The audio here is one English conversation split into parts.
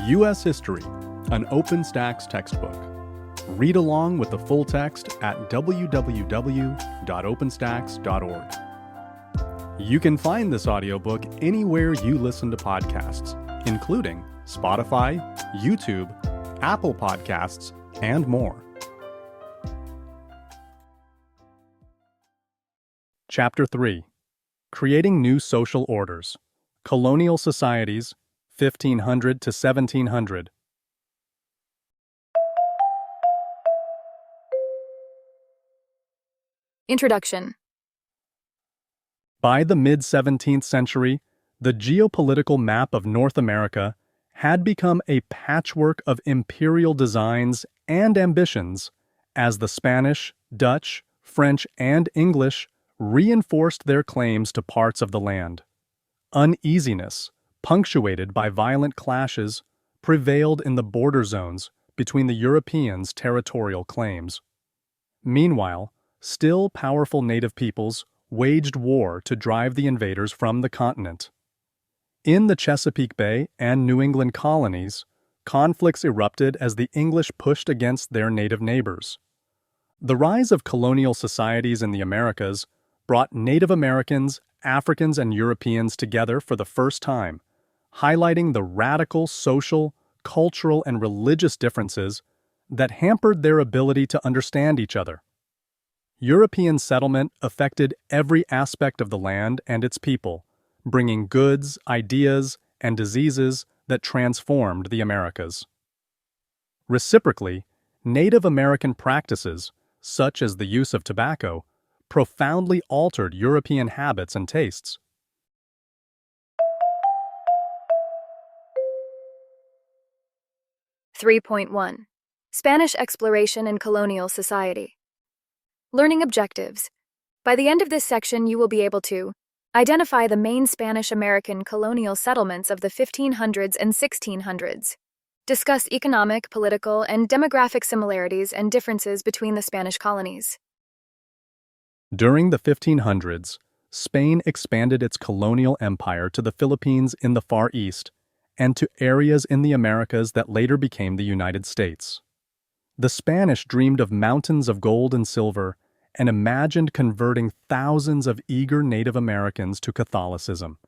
U.S. History, an OpenStax textbook. Read along with the full text at www.openstax.org. You can find this audiobook anywhere you listen to podcasts, including Spotify, YouTube, Apple Podcasts, and more. Chapter 3. Creating New Social Orders. Colonial Societies, 1500 to 1700. Introduction. By the mid-17th century, the geopolitical map of North America had become a patchwork of imperial designs and ambitions as the Spanish, Dutch, French, and English reinforced their claims to parts of the land. Uneasiness, punctuated by violent clashes, prevailed in the border zones between the Europeans' territorial claims. Meanwhile, still powerful native peoples waged war to drive the invaders from the continent. In the Chesapeake Bay and New England colonies, conflicts erupted as the English pushed against their native neighbors. The rise of colonial societies in the Americas brought Native Americans, Africans, and Europeans together for the first time, highlighting the radical social, cultural, and religious differences that hampered their ability to understand each other. European settlement affected every aspect of the land and its people, bringing goods, ideas, and diseases that transformed the Americas. Reciprocally, Native American practices, such as the use of tobacco, profoundly altered European habits and tastes. (3.1) Spanish Exploration in Colonial Society. Learning objectives. By the end of this section, you will be able to identify the main Spanish-American colonial settlements of the 1500s and 1600s. Discuss economic, political, and demographic similarities and differences between the Spanish colonies. During the 1500s, Spain expanded its colonial empire to the Philippines in the Far East and to areas in the Americas that later became the United States. The Spanish dreamed of mountains of gold and silver and imagined converting thousands of eager Native Americans to Catholicism.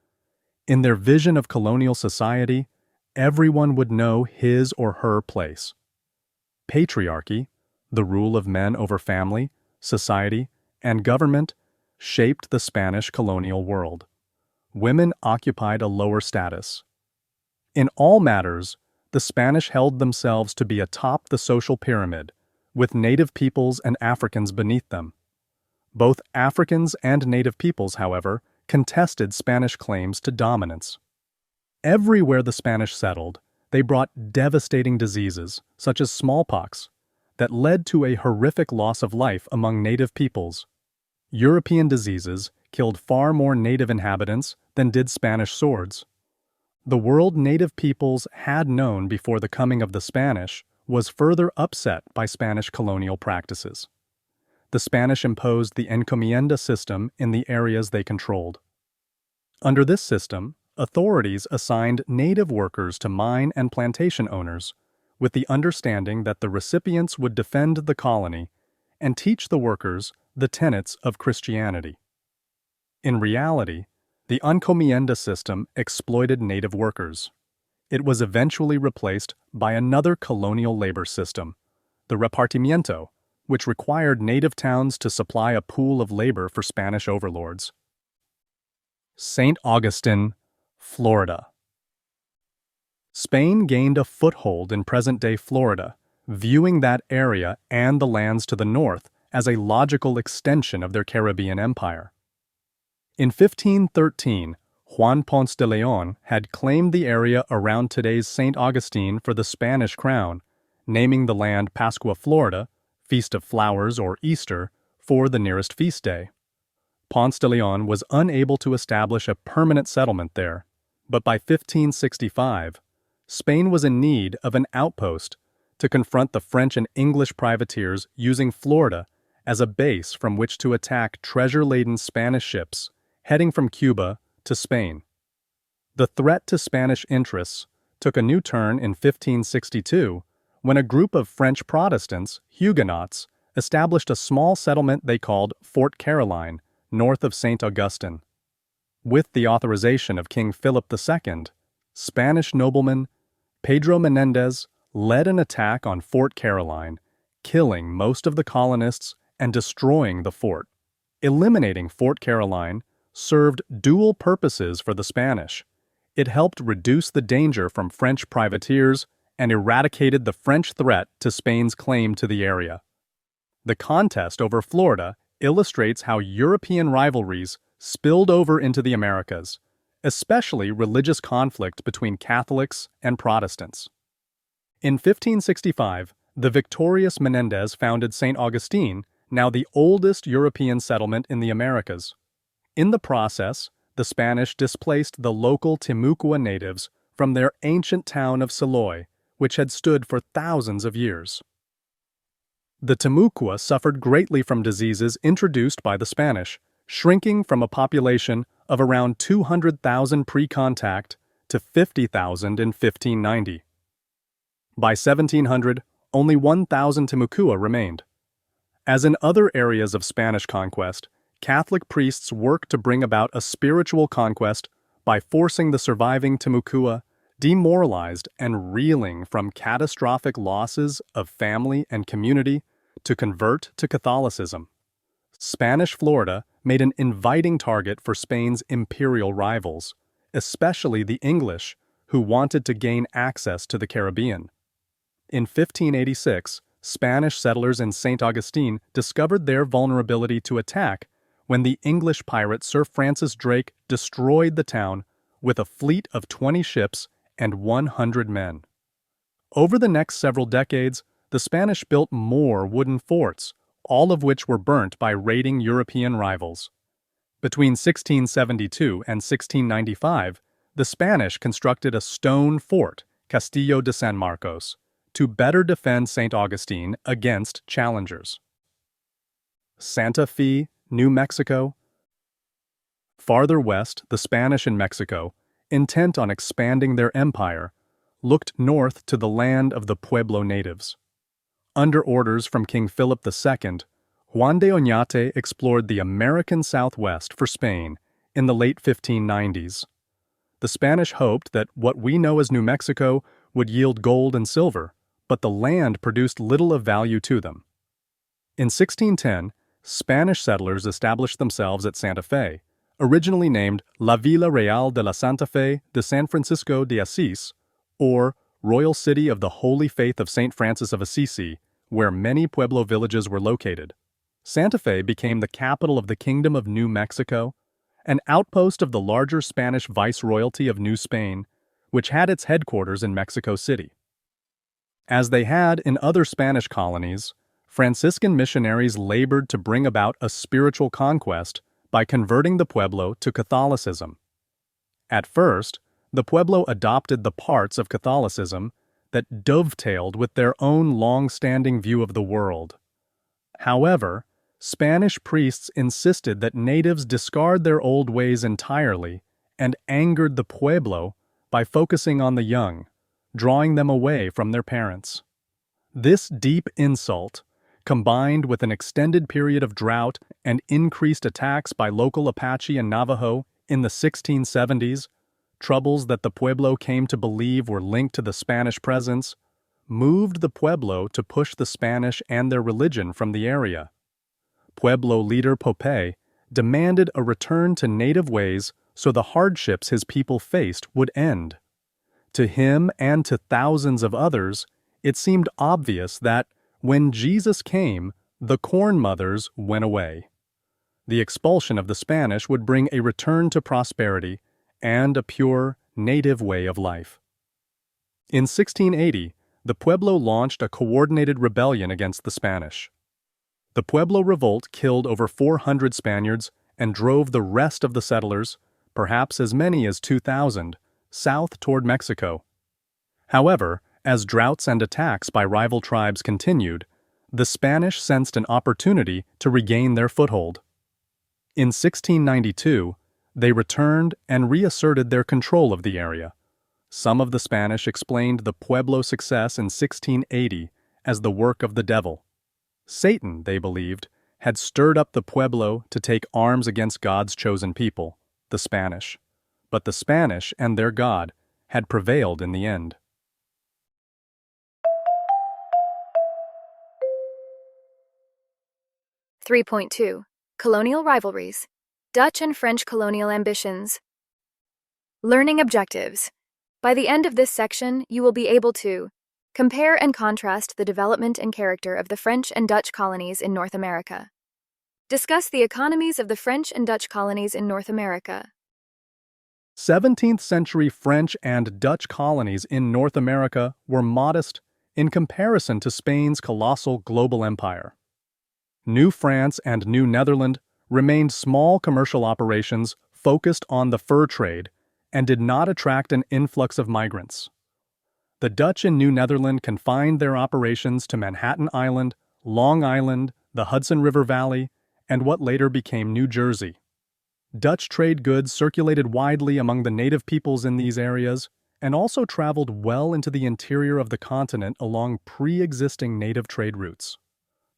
In their vision of colonial society, everyone would know his or her place. Patriarchy, the rule of men over family, society, and government, shaped the Spanish colonial world. Women occupied a lower status. In all matters, the Spanish held themselves to be atop the social pyramid, with native peoples and Africans beneath them. Both Africans and native peoples, however, contested Spanish claims to dominance. Everywhere the Spanish settled, they brought devastating diseases, such as smallpox, that led to a horrific loss of life among native peoples. European diseases killed far more native inhabitants than did Spanish swords. The world native peoples had known before the coming of the Spanish was further upset by Spanish colonial practices. The Spanish imposed the encomienda system in the areas they controlled. Under this system, authorities assigned native workers to mine and plantation owners, with the understanding that the recipients would defend the colony and teach the workers the tenets of Christianity. In reality, the encomienda system exploited native workers. It was eventually replaced by another colonial labor system, the repartimiento, which required native towns to supply a pool of labor for Spanish overlords. St. Augustine, Florida. Spain gained a foothold in present-day Florida, viewing that area and the lands to the north as a logical extension of their Caribbean empire. In 1513, Juan Ponce de Leon had claimed the area around today's St. Augustine for the Spanish crown, naming the land Pascua Florida, Feast of Flowers or Easter, for the nearest feast day. Ponce de Leon was unable to establish a permanent settlement there, but by 1565, Spain was in need of an outpost to confront the French and English privateers using Florida as a base from which to attack treasure-laden Spanish ships heading from Cuba to Spain. The threat to Spanish interests took a new turn in 1562 when a group of French Protestants, Huguenots, established a small settlement they called Fort Caroline, north of St. Augustine. With the authorization of King Philip II, Spanish nobleman Pedro Menendez led an attack on Fort Caroline, killing most of the colonists and destroying the fort. Eliminating Fort Caroline served dual purposes for the Spanish. It helped reduce the danger from French privateers and eradicated the French threat to Spain's claim to the area. The contest over Florida illustrates how European rivalries spilled over into the Americas, especially religious conflict between Catholics and Protestants. In 1565, the victorious Menendez founded St. Augustine, now the oldest European settlement in the Americas. In the process, the Spanish displaced the local Timucua natives from their ancient town of Siloy, which had stood for thousands of years. The Timucua suffered greatly from diseases introduced by the Spanish, shrinking from a population of around 200,000 pre-contact to 50,000 in 1590. By 1700, only 1,000 Timucua remained. As in other areas of Spanish conquest, Catholic priests worked to bring about a spiritual conquest by forcing the surviving Timucua, demoralized and reeling from catastrophic losses of family and community, to convert to Catholicism. Spanish Florida made an inviting target for Spain's imperial rivals, especially the English, who wanted to gain access to the Caribbean. In 1586, Spanish settlers in St. Augustine discovered their vulnerability to attack when the English pirate Sir Francis Drake destroyed the town with a fleet of 20 ships and 100 men. Over the next several decades, the Spanish built more wooden forts, all of which were burnt by raiding European rivals. Between 1672 and 1695, the Spanish constructed a stone fort, Castillo de San Marcos, to better defend St. Augustine against challengers. Santa Fe, New Mexico. Farther west, the Spanish in Mexico, intent on expanding their empire, looked north to the land of the Pueblo natives. Under orders from King Philip II, Juan de Oñate explored the American Southwest for Spain in the late 1590s. The Spanish hoped that what we know as New Mexico would yield gold and silver, but the land produced little of value to them. In 1610, Spanish settlers established themselves at Santa Fe, originally named La Villa Real de la Santa Fe de San Francisco de Asís, or Royal City of the Holy Faith of St. Francis of Assisi, where many Pueblo villages were located. Santa Fe became the capital of the Kingdom of New Mexico, an outpost of the larger Spanish Viceroyalty of New Spain, which had its headquarters in Mexico City. As they had in other Spanish colonies, Franciscan missionaries labored to bring about a spiritual conquest by converting the Pueblo to Catholicism. At first, the Pueblo adopted the parts of Catholicism that dovetailed with their own long-standing view of the world. However, Spanish priests insisted that natives discard their old ways entirely and angered the Pueblo by focusing on the young, drawing them away from their parents. This deep insult, combined with an extended period of drought and increased attacks by local Apache and Navajo in the 1670s, troubles that the Pueblo came to believe were linked to the Spanish presence, moved the Pueblo to push the Spanish and their religion from the area. Pueblo leader Pope demanded a return to native ways so the hardships his people faced would end. To him and to thousands of others, it seemed obvious that, when Jesus came, the Corn Mothers went away. The expulsion of the Spanish would bring a return to prosperity and a pure, native way of life. In 1680, the Pueblo launched a coordinated rebellion against the Spanish. The Pueblo revolt killed over 400 Spaniards and drove the rest of the settlers, perhaps as many as 2,000, south toward Mexico. However, as droughts and attacks by rival tribes continued, the Spanish sensed an opportunity to regain their foothold. In 1692, they returned and reasserted their control of the area, Some of the Spanish explained the Pueblo success in 1680 as the work of the devil. Satan, they believed, had stirred up the Pueblo to take arms against God's chosen people, the Spanish. But the Spanish and their God had prevailed in the end. (3.2) Colonial Rivalries. Dutch and French Colonial Ambitions. Learning Objectives. By the end of this section, you will be able to compare and contrast the development and character of the French and Dutch colonies in North America. Discuss the economies of the French and Dutch colonies in North America. 17th century French and Dutch colonies in North America were modest in comparison to Spain's colossal global empire. New France and New Netherland remained small commercial operations focused on the fur trade and did not attract an influx of migrants. The Dutch in New Netherland confined their operations to Manhattan Island, Long Island, the Hudson River Valley, and what later became New Jersey. Dutch trade goods circulated widely among the native peoples in these areas and also traveled well into the interior of the continent along pre-existing native trade routes.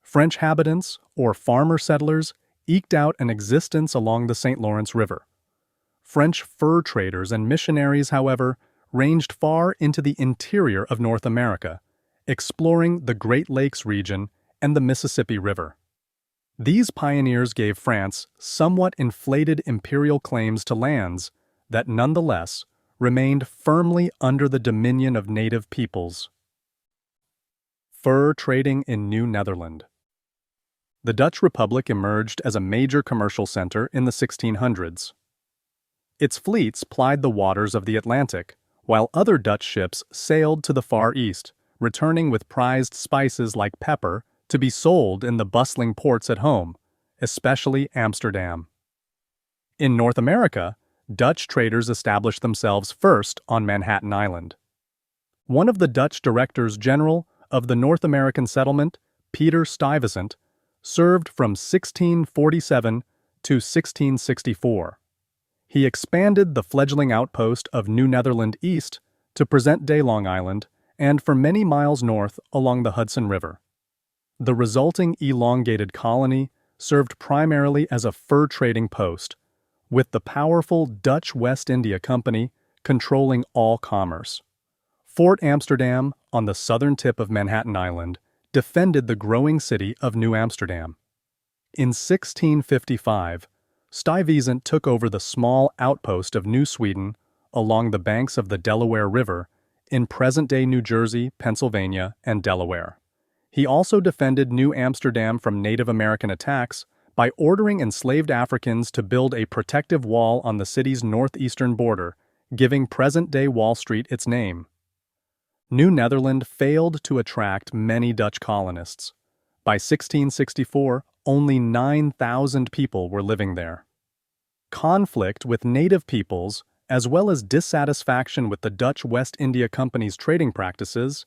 French habitants, or farmer settlers, eked out an existence along the St. Lawrence River. French fur traders and missionaries, however, ranged far into the interior of North America, exploring the Great Lakes region and the Mississippi River. These pioneers gave France somewhat inflated imperial claims to lands that nonetheless remained firmly under the dominion of native peoples. Fur trading in New Netherland. The Dutch Republic emerged as a major commercial center in the 1600s. Its fleets plied the waters of the Atlantic, while other Dutch ships sailed to the Far East, returning with prized spices like pepper to be sold in the bustling ports at home, especially Amsterdam. In North America, Dutch traders established themselves first on Manhattan Island. One of the Dutch directors general of the North American settlement, Peter Stuyvesant, served from 1647 to 1664. He expanded the fledgling outpost of New Netherland east to present-day Long Island and for many miles north along the Hudson River. The resulting elongated colony served primarily as a fur trading post, with the powerful Dutch West India Company controlling all commerce. Fort Amsterdam, on the southern tip of Manhattan Island, defended the growing city of New Amsterdam. In 1655, Stuyvesant took over the small outpost of New Sweden along the banks of the Delaware River in present-day New Jersey, Pennsylvania, and Delaware. He also defended New Amsterdam from Native American attacks by ordering enslaved Africans to build a protective wall on the city's northeastern border, giving present-day Wall Street its name. New Netherland failed to attract many Dutch colonists. By 1664, only 9,000 people were living there. Conflict with native peoples, as well as dissatisfaction with the Dutch West India Company's trading practices,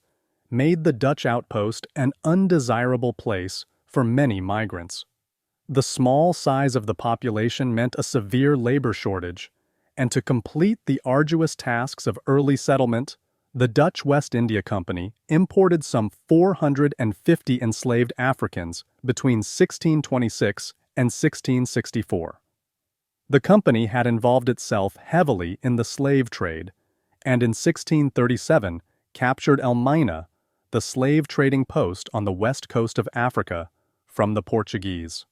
made the Dutch outpost an undesirable place for many migrants. The small size of the population meant a severe labor shortage, and to complete the arduous tasks of early settlement, the Dutch West India Company imported some 450 enslaved Africans between 1626 and 1664. The company had involved itself heavily in the slave trade, and in 1637 captured Elmina, the slave trading post on the west coast of Africa, from the Portuguese.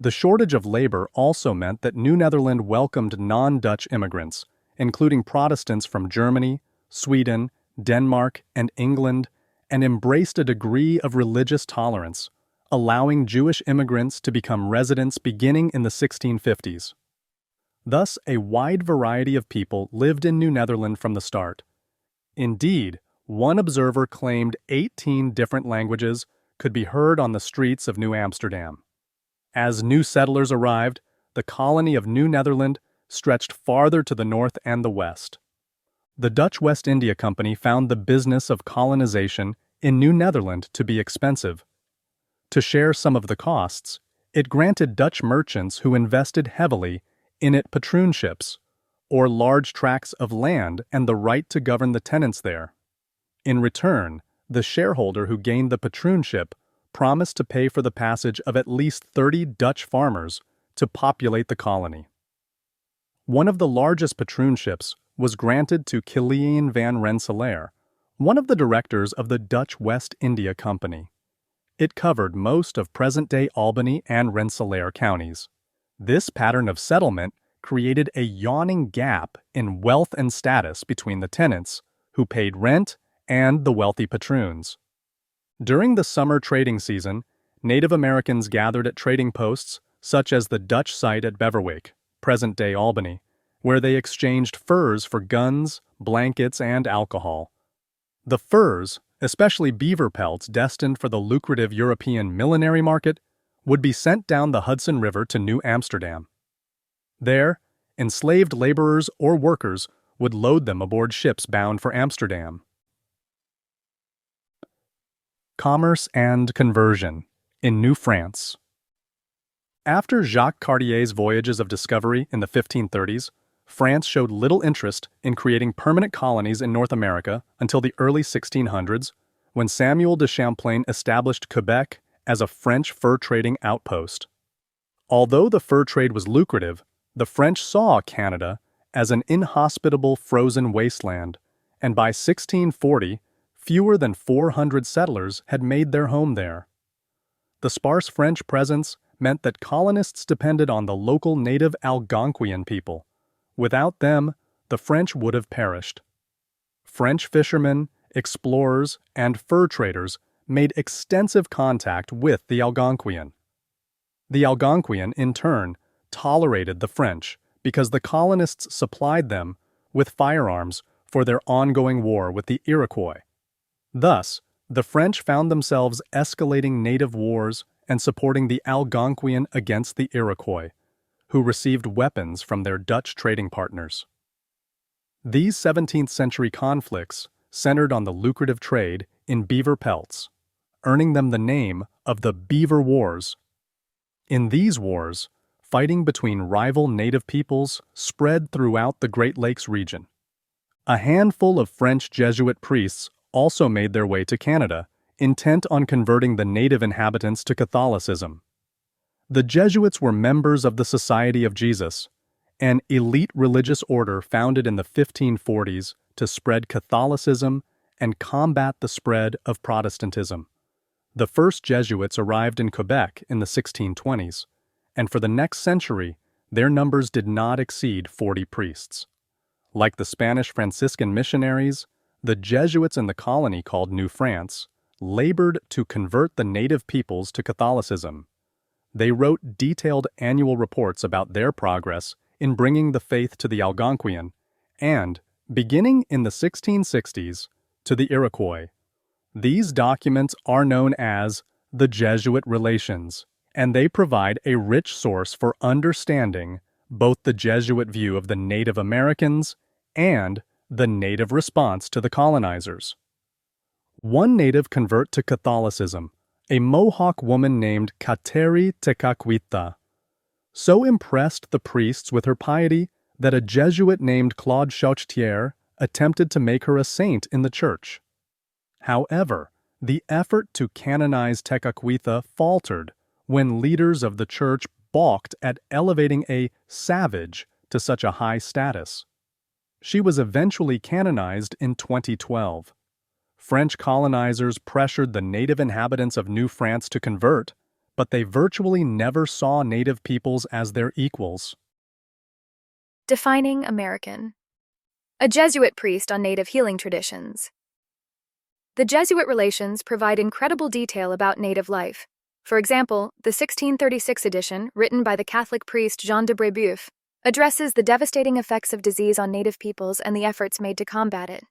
The shortage of labor also meant that New Netherland welcomed non-Dutch immigrants, including Protestants from Germany, Sweden, Denmark, and England, and embraced a degree of religious tolerance, allowing Jewish immigrants to become residents beginning in the 1650s. Thus, a wide variety of people lived in New Netherland from the start. Indeed, one observer claimed 18 different languages could be heard on the streets of New Amsterdam. As new settlers arrived, the colony of New Netherland stretched farther to the north and the west. The Dutch West India Company found the business of colonization in New Netherland to be expensive. To share some of the costs, it granted Dutch merchants who invested heavily in it patroonships, or large tracts of land and the right to govern the tenants there. In return, the shareholder who gained the patroonship promised to pay for the passage of at least 30 Dutch farmers to populate the colony. One of the largest patroonships was granted to Kiliaan van Rensselaer, one of the directors of the Dutch West India Company. It covered most of present-day Albany and Rensselaer counties. This pattern of settlement created a yawning gap in wealth and status between the tenants, who paid rent, and the wealthy patroons. During the summer trading season, Native Americans gathered at trading posts such as the Dutch site at Beverwyck, present-day Albany, where they exchanged furs for guns, blankets, and alcohol. The furs, especially beaver pelts destined for the lucrative European millinery market, would be sent down the Hudson River to New Amsterdam. There, enslaved laborers or workers would load them aboard ships bound for Amsterdam. Commerce and conversion in New France. After Jacques Cartier's voyages of discovery in the 1530s, France showed little interest in creating permanent colonies in North America until the early 1600s, when Samuel de Champlain established Quebec as a French fur trading outpost. Although the fur trade was lucrative, the French saw Canada as an inhospitable frozen wasteland, and by 1640, fewer than 400 settlers had made their home there. The sparse French presence meant that colonists depended on the local native Algonquian people. Without them, the French would have perished. French fishermen, explorers, and fur traders made extensive contact with the Algonquian. The Algonquian, in turn, tolerated the French because the colonists supplied them with firearms for their ongoing war with the Iroquois. Thus, the French found themselves escalating native wars and supporting the Algonquian against the Iroquois, who received weapons from their Dutch trading partners. These 17th-century conflicts centered on the lucrative trade in beaver pelts, earning them the name of the Beaver Wars. In these wars, fighting between rival native peoples spread throughout the Great Lakes region. A handful of French Jesuit priests also made their way to Canada, intent on converting the native inhabitants to Catholicism. The Jesuits were members of the Society of Jesus, an elite religious order founded in the 1540s to spread Catholicism and combat the spread of Protestantism. The first Jesuits arrived in Quebec in the 1620s, and for the next century, their numbers did not exceed 40 priests. Like the Spanish Franciscan missionaries, the Jesuits in the colony called New France labored to convert the native peoples to Catholicism. They wrote detailed annual reports about their progress in bringing the faith to the Algonquian and, beginning in the 1660s, to the Iroquois. These documents are known as the Jesuit Relations, and they provide a rich source for understanding both the Jesuit view of the Native Americans and the native response to the colonizers. One native convert to Catholicism, a Mohawk woman named Kateri Tekakwitha, so impressed the priests with her piety that a Jesuit named Claude Chauchetier attempted to make her a saint in the church. However, the effort to canonize Tekakwitha faltered when leaders of the church balked at elevating a savage to such a high status. She was eventually canonized in 2012. French colonizers pressured the native inhabitants of New France to convert, but they virtually never saw native peoples as their equals. Defining American. A Jesuit priest on native healing traditions. The Jesuit Relations provide incredible detail about native life. For example, the 1636 edition, written by the Catholic priest Jean de Brébeuf, addresses the devastating effects of disease on native peoples and the efforts made to combat it.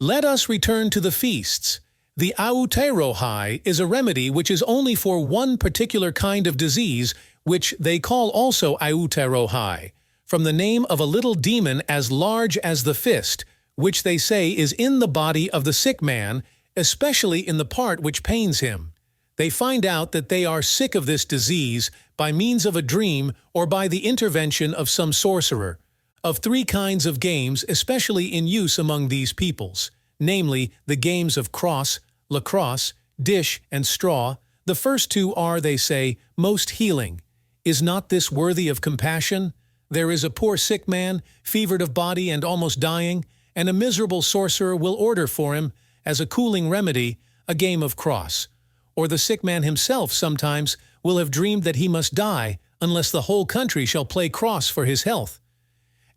Let us return to the feasts. The Aotearoa is a remedy which is only for one particular kind of disease, which they call also Aotearoa, from the name of a little demon as large as the fist, which they say is in the body of the sick man, especially in the part which pains him. They find out that they are sick of this disease by means of a dream or by the intervention of some sorcerer. of three kinds of games especially in use among these peoples, namely the games of cross, lacrosse, dish, and straw. The first two are, they say, most healing. Is not this worthy of compassion? There is a poor sick man, fevered of body and almost dying, and a miserable sorcerer will order for him, as a cooling remedy, a game of cross. Or the sick man himself sometimes will have dreamed that he must die unless the whole country shall play cross for his health.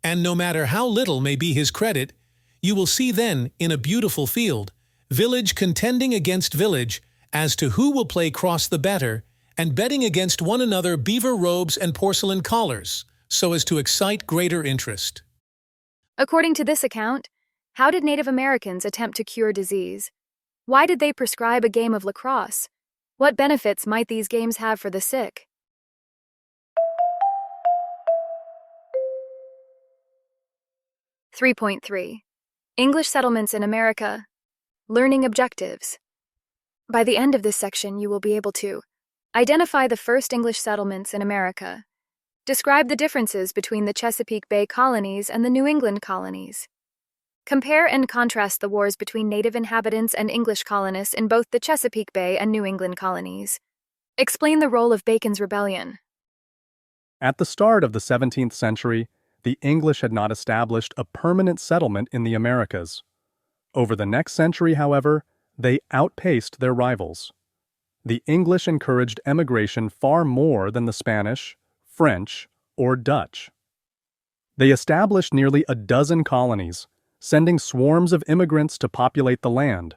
And no matter how little may be his credit, you will see then, in a beautiful field, village contending against village as to who will play cross the better, and betting against one another beaver robes and porcelain collars, so as to excite greater interest. According to this account, how did Native Americans attempt to cure disease? Why did they prescribe a game of lacrosse? What benefits might these games have for the sick? (3.3) English settlements in America. Learning objectives. By the end of this section, you will be able to identify the first English settlements in America. Describe the differences between the Chesapeake Bay colonies and the New England colonies. Compare and contrast the wars between native inhabitants and English colonists in both the Chesapeake Bay and New England colonies. Explain the role of Bacon's Rebellion. At the start of the 17th century, the English had not established a permanent settlement in the Americas. Over the next century, however, they outpaced their rivals. The English encouraged emigration far more than the Spanish, French, or Dutch. They established nearly a dozen colonies, sending swarms of immigrants to populate the land.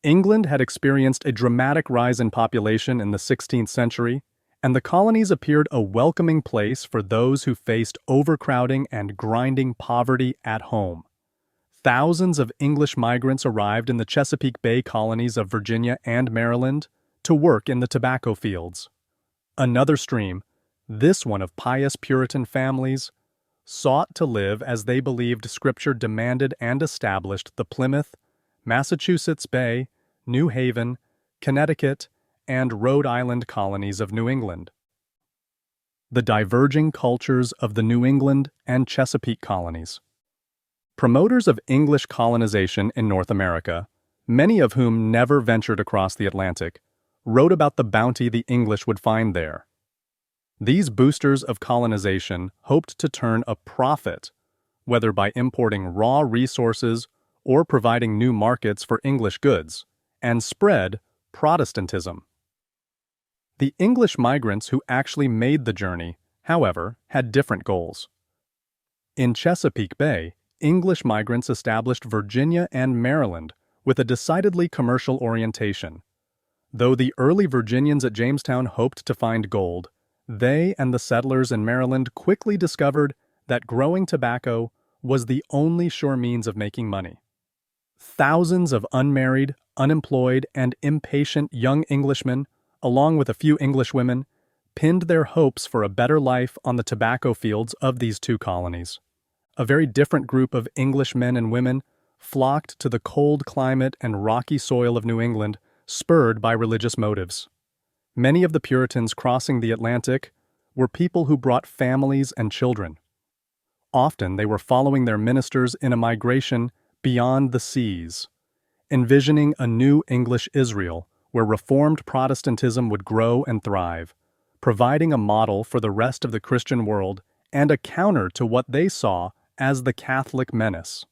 England had experienced a dramatic rise in population in the 16th century, and the colonies appeared a welcoming place for those who faced overcrowding and grinding poverty at home. Thousands of English migrants arrived in the Chesapeake Bay colonies of Virginia and Maryland to work in the tobacco fields. Another stream, this one of pious Puritan families, sought to live as they believed Scripture demanded and established the Plymouth, Massachusetts Bay, New Haven, Connecticut, and Rhode Island colonies of New England. The diverging cultures of the New England and Chesapeake colonies. Promoters of English colonization in North America, many of whom never ventured across the Atlantic, wrote about the bounty the English would find there. These boosters of colonization hoped to turn a profit, whether by importing raw resources or providing new markets for English goods, and spread Protestantism. The English migrants who actually made the journey, however, had different goals. In Chesapeake Bay, English migrants established Virginia and Maryland with a decidedly commercial orientation. Though the early Virginians at Jamestown hoped to find gold, they and the settlers in Maryland quickly discovered that growing tobacco was the only sure means of making money. Thousands of unmarried, unemployed, and impatient young Englishmen, along with a few English women, pinned their hopes for a better life on the tobacco fields of these two colonies. A very different group of English men and women flocked to the cold climate and rocky soil of New England, spurred by religious motives. Many of the Puritans crossing the Atlantic were people who brought families and children. Often they were following their ministers in a migration beyond the seas, envisioning a new English Israel where Reformed Protestantism would grow and thrive, providing a model for the rest of the Christian world and a counter to what they saw as the Catholic menace.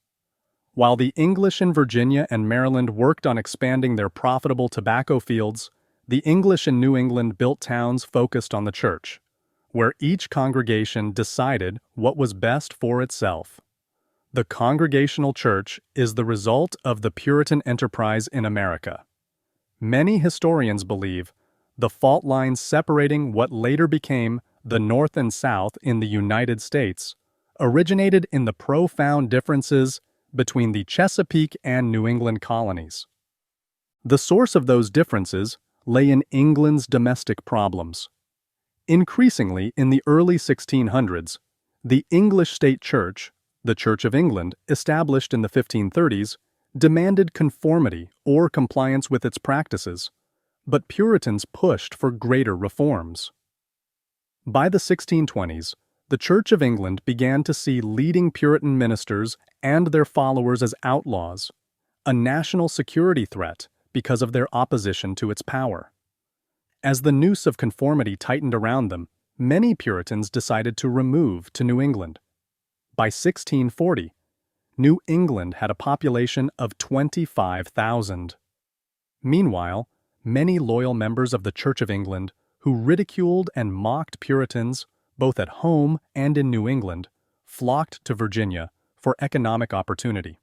While the English in Virginia and Maryland worked on expanding their profitable tobacco fields, the English in New England built towns focused on the church, where each congregation decided what was best for itself. The Congregational Church is the result of the Puritan enterprise in America. Many historians believe the fault lines separating what later became the North and South in the United States originated in the profound differences between the Chesapeake and New England colonies. The source of those differences lay in England's domestic problems. Increasingly, in the early 1600s, the English state church, the Church of England, established in the 1530s, demanded conformity or compliance with its practices, but Puritans pushed for greater reforms. By the 1620s, the Church of England began to see leading Puritan ministers and their followers as outlaws, a national security threat because of their opposition to its power. As the noose of conformity tightened around them, many Puritans decided to remove to New England. By 1640, New England had a population of 25,000. Meanwhile, many loyal members of the Church of England who ridiculed and mocked Puritans, both at home and in New England, flocked to Virginia for economic opportunity.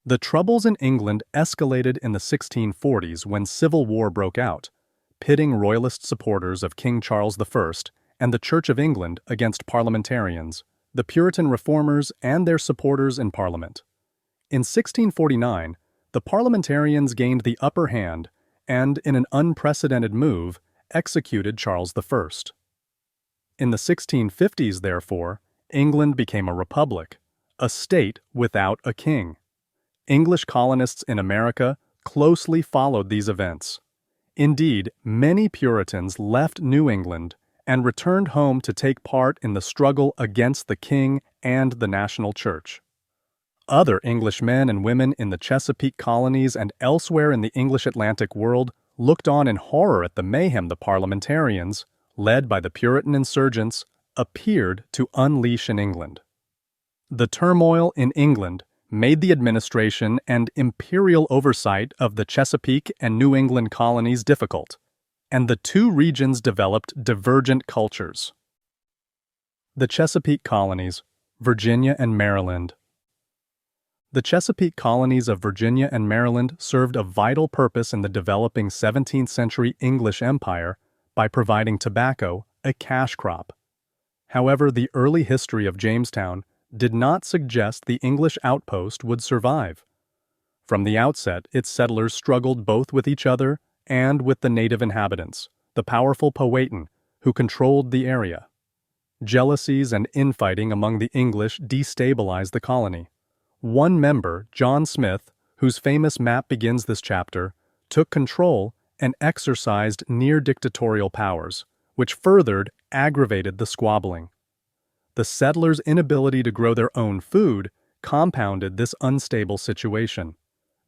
The troubles in England escalated in the 1640s when civil war broke out, pitting royalist supporters of King Charles I and the Church of England against parliamentarians, the Puritan reformers, and their supporters in Parliament. In 1649, the parliamentarians gained the upper hand and, in an unprecedented move, executed Charles I. In the 1650s, therefore, England became a republic, a state without a king. English colonists in America closely followed these events. Indeed, many Puritans left New England and returned home to take part in the struggle against the king and the national church. Other English men and women in the Chesapeake colonies and elsewhere in the English Atlantic world looked on in horror at the mayhem the parliamentarians, led by the Puritan insurgents, appeared to unleash in England. The turmoil in England made the administration and imperial oversight of the Chesapeake and New England colonies difficult, and the two regions developed divergent cultures. The Chesapeake colonies, Virginia and Maryland. The Chesapeake colonies of Virginia and Maryland served a vital purpose in the developing 17th-century English Empire by providing tobacco, a cash crop. However, the early history of Jamestown did not suggest the English outpost would survive. From the outset, its settlers struggled both with each other and with the native inhabitants, the powerful Powhatan, who controlled the area. Jealousies and infighting among the English destabilized the colony. One member, John Smith, whose famous map begins this chapter, took control and exercised near-dictatorial powers, which further aggravated the squabbling. The settlers' inability to grow their own food compounded this unstable situation.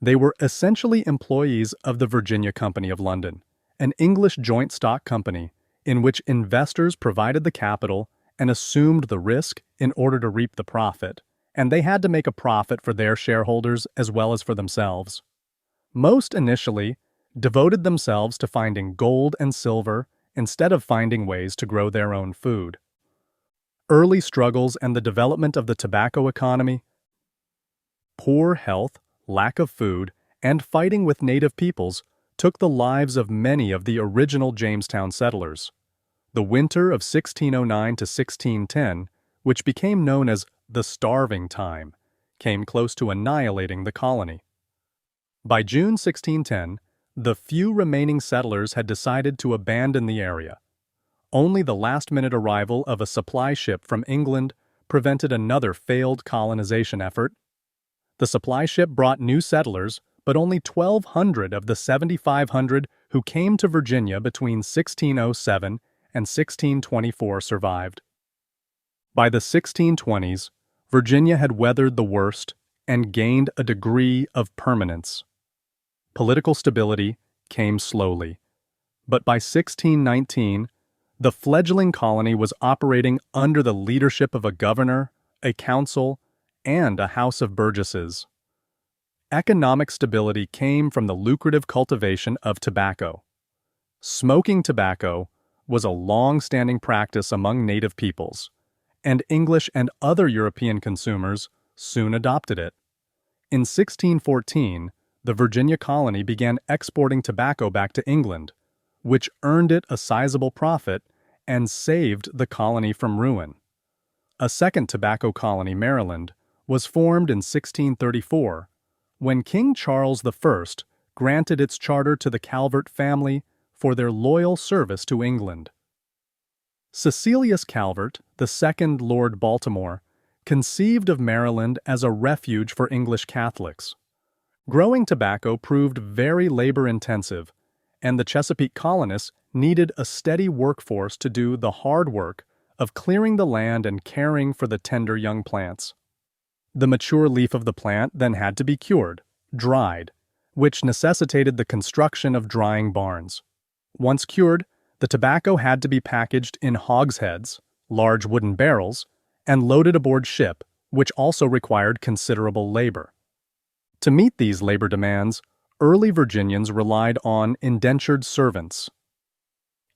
They were essentially employees of the Virginia Company of London, an English joint stock company in which investors provided the capital and assumed the risk in order to reap the profit, and they had to make a profit for their shareholders as well as for themselves. Most initially devoted themselves to finding gold and silver instead of finding ways to grow their own food. Early struggles and the development of the tobacco economy, poor health, lack of food, and fighting with native peoples took the lives of many of the original Jamestown settlers. The winter of 1609 to 1610, which became known as the Starving Time, came close to annihilating the colony. By June 1610, the few remaining settlers had decided to abandon the area. Only the last-minute arrival of a supply ship from England prevented another failed colonization effort. The supply ship brought new settlers, but only 1,200 of the 7,500 who came to Virginia between 1607 and 1624 survived. By the 1620s, Virginia had weathered the worst and gained a degree of permanence. Political stability came slowly, but by 1619, the fledgling colony was operating under the leadership of a governor, a council, and a house of burgesses. Economic stability came from the lucrative cultivation of tobacco. Smoking tobacco was a long-standing practice among native peoples, and English and other European consumers soon adopted it. In 1614, the Virginia colony began exporting tobacco back to England, which earned it a sizable profit and saved the colony from ruin. A second tobacco colony, Maryland, was formed in 1634, when King Charles I granted its charter to the Calvert family for their loyal service to England. Cecilius Calvert, the second Lord Baltimore, conceived of Maryland as a refuge for English Catholics. Growing tobacco proved very labor-intensive, and the Chesapeake colonists needed a steady workforce to do the hard work of clearing the land and caring for the tender young plants. The mature leaf of the plant then had to be cured, dried, which necessitated the construction of drying barns. Once cured, the tobacco had to be packaged in hogsheads, large wooden barrels, and loaded aboard ship, which also required considerable labor. To meet these labor demands, early Virginians relied on indentured servants.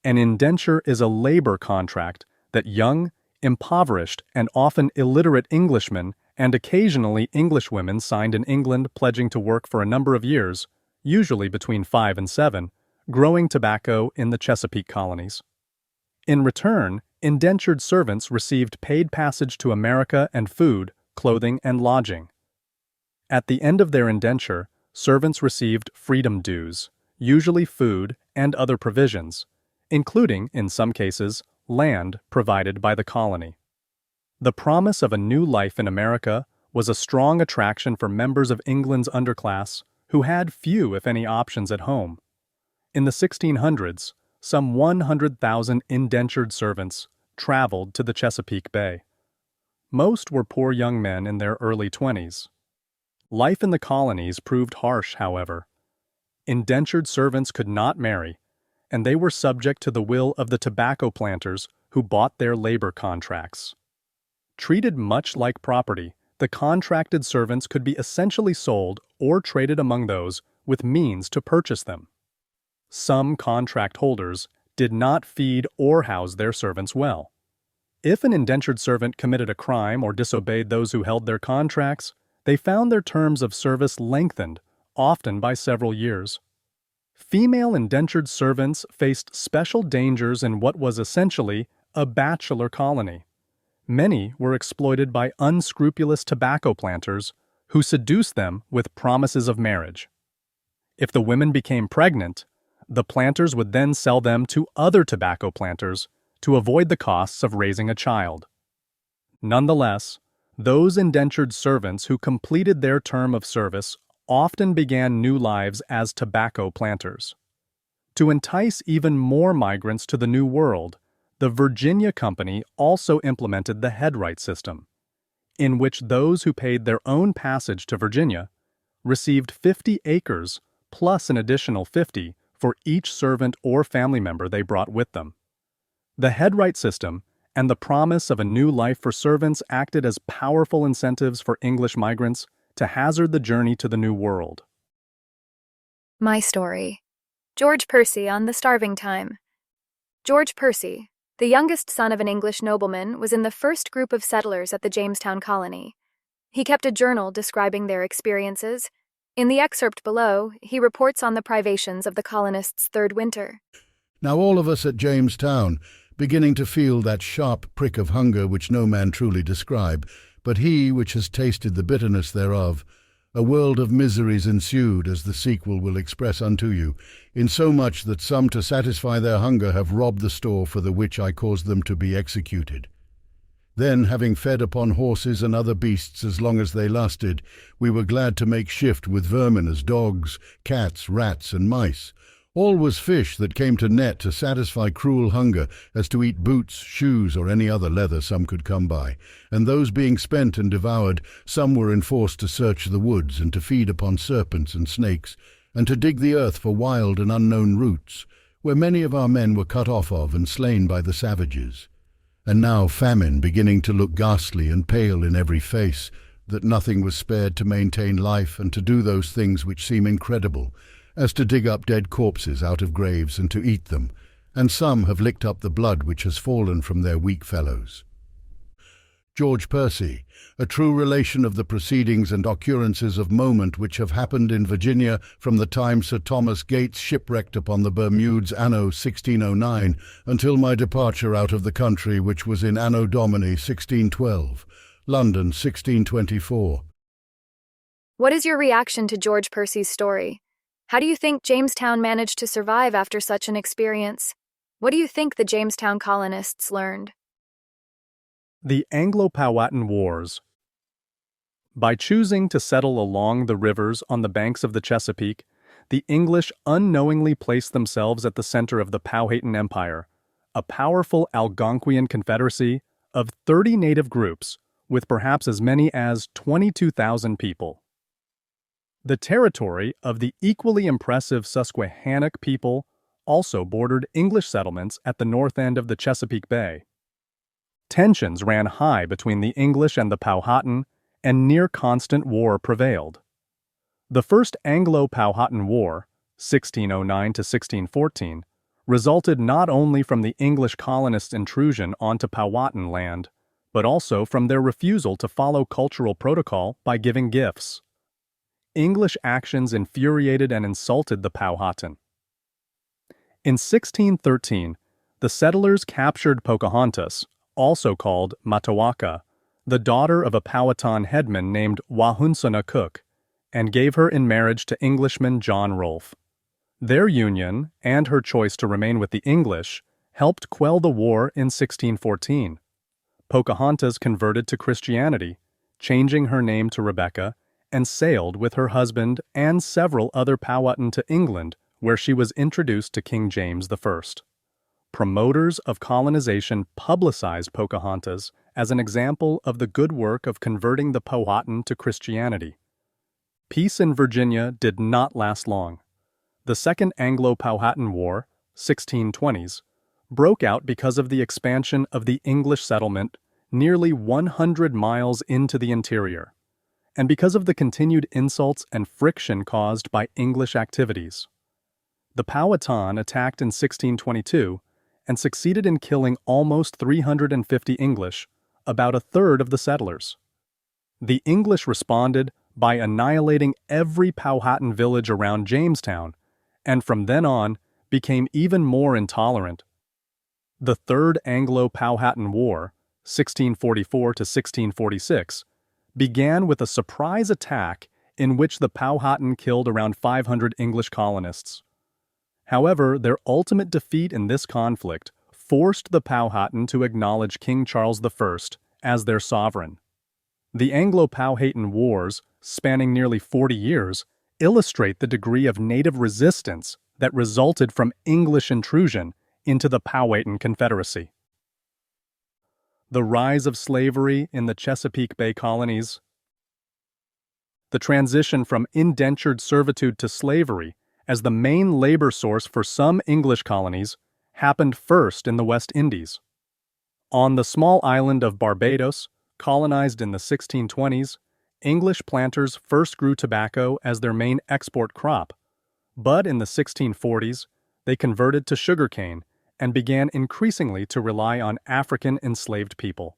An indenture is a labor contract that young, impoverished, and often illiterate Englishmen and occasionally Englishwomen signed in England, pledging to work for a number of years, usually between 5 and 7, growing tobacco in the Chesapeake colonies. In return, indentured servants received paid passage to America and food, clothing, and lodging. At the end of their indenture, servants received freedom dues, usually food and other provisions, including, in some cases, land provided by the colony. The promise of a new life in America was a strong attraction for members of England's underclass who had few, if any, options at home. In the 1600s, some 100,000 indentured servants traveled to the Chesapeake Bay. Most were poor young men in their early 20s. Life in the colonies proved harsh, however. Indentured servants could not marry, and they were subject to the will of the tobacco planters who bought their labor contracts. Treated much like property, the contracted servants could be essentially sold or traded among those with means to purchase them. Some contract holders did not feed or house their servants well. If an indentured servant committed a crime or disobeyed those who held their contracts, they found their terms of service lengthened, often by several years. Female indentured servants faced special dangers in what was essentially a bachelor colony. Many were exploited by unscrupulous tobacco planters who seduced them with promises of marriage. If the women became pregnant, the planters would then sell them to other tobacco planters to avoid the costs of raising a child. Nonetheless, those indentured servants who completed their term of service often began new lives as tobacco planters. To entice even more migrants to the New World, the Virginia Company also implemented the headright system, in which those who paid their own passage to Virginia received 50 acres plus an additional 50 for each servant or family member they brought with them. The headright system and the promise of a new life for servants acted as powerful incentives for English migrants to hazard the journey to the New World. My story. George Percy on the starving time. George Percy, the youngest son of an English nobleman, was in the first group of settlers at the Jamestown colony. He kept a journal describing their experiences. In the excerpt below, he reports on the privations of the colonists' third winter. Now all of us at Jamestown, beginning to feel that sharp prick of hunger which no man truly describe, but he which has tasted the bitterness thereof, a world of miseries ensued, as the sequel will express unto you, insomuch that some to satisfy their hunger have robbed the store for the which I caused them to be executed. Then, having fed upon horses and other beasts as long as they lusted, we were glad to make shift with vermin as dogs, cats, rats, and mice. All was fish that came to net to satisfy cruel hunger, as to eat boots, shoes, or any other leather some could come by. And those being spent and devoured, some were enforced to search the woods, and to feed upon serpents and snakes, and to dig the earth for wild and unknown roots, where many of our men were cut off of and slain by the savages. And now famine beginning to look ghastly and pale in every face, that nothing was spared to maintain life and to do those things which seem incredible, as to dig up dead corpses out of graves and to eat them, and some have licked up the blood which has fallen from their weak fellows. George Percy, a true relation of the proceedings and occurrences of moment which have happened in Virginia from the time Sir Thomas Gates shipwrecked upon the Bermudes anno 1609 until my departure out of the country, which was in anno Domini 1612, London 1624. What is your reaction to George Percy's story? How do you think Jamestown managed to survive after such an experience? What do you think the Jamestown colonists learned? The Anglo-Powhatan Wars. By choosing to settle along the rivers on the banks of the Chesapeake, the English unknowingly placed themselves at the center of the Powhatan Empire, a powerful Algonquian confederacy of 30 native groups with perhaps as many as 22,000 people. The territory of the equally impressive Susquehannock people also bordered English settlements at the north end of the Chesapeake Bay. Tensions ran high between the English and the Powhatan, and near-constant war prevailed. The First Anglo-Powhatan War, 1609 to 1614, resulted not only from the English colonists' intrusion onto Powhatan land, but also from their refusal to follow cultural protocol by giving gifts. English actions infuriated and insulted the Powhatan. In 1613, the settlers captured Pocahontas, also called Matawaka, the daughter of a Powhatan headman named Wahunsuna Cook, and gave her in marriage to Englishman John Rolfe. Their union, and her choice to remain with the English, helped quell the war in 1614. Pocahontas converted to Christianity, changing her name to Rebecca, and sailed with her husband and several other Powhatan to England, where she was introduced to King James I. Promoters of colonization publicized Pocahontas as an example of the good work of converting the Powhatan to Christianity. Peace in Virginia did not last long. The Second Anglo-Powhatan War, 1620s, broke out because of the expansion of the English settlement nearly 100 miles into the interior, and because of the continued insults and friction caused by English activities. The Powhatan attacked in 1622 and succeeded in killing almost 350 English, about a third of the settlers. The English responded by annihilating every Powhatan village around Jamestown, and from then on became even more intolerant. The Third Anglo-Powhatan War, 1644 to 1646, began with a surprise attack in which the Powhatan killed around 500 English colonists. However, their ultimate defeat in this conflict forced the Powhatan to acknowledge King Charles I as their sovereign. The Anglo-Powhatan Wars, spanning nearly 40 years, illustrate the degree of native resistance that resulted from English intrusion into the Powhatan Confederacy. The rise of slavery in the Chesapeake Bay colonies. The transition from indentured servitude to slavery as the main labor source for some English colonies happened first in the West Indies. On the small island of Barbados, colonized in the 1620s, English planters first grew tobacco as their main export crop, but in the 1640s, they converted to sugarcane and began increasingly to rely on African enslaved people.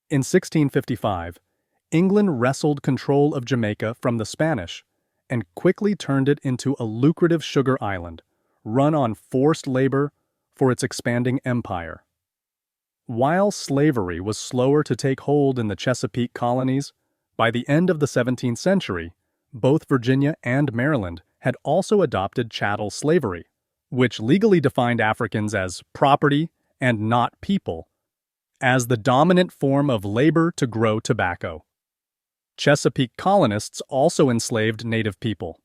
In 1655, England wrested control of Jamaica from the Spanish and quickly turned it into a lucrative sugar island, run on forced labor for its expanding empire. While slavery was slower to take hold in the Chesapeake colonies, by the end of the 17th century, both Virginia and Maryland had also adopted chattel slavery, which legally defined Africans as property and not people, as the dominant form of labor to grow tobacco. Chesapeake colonists also enslaved native people.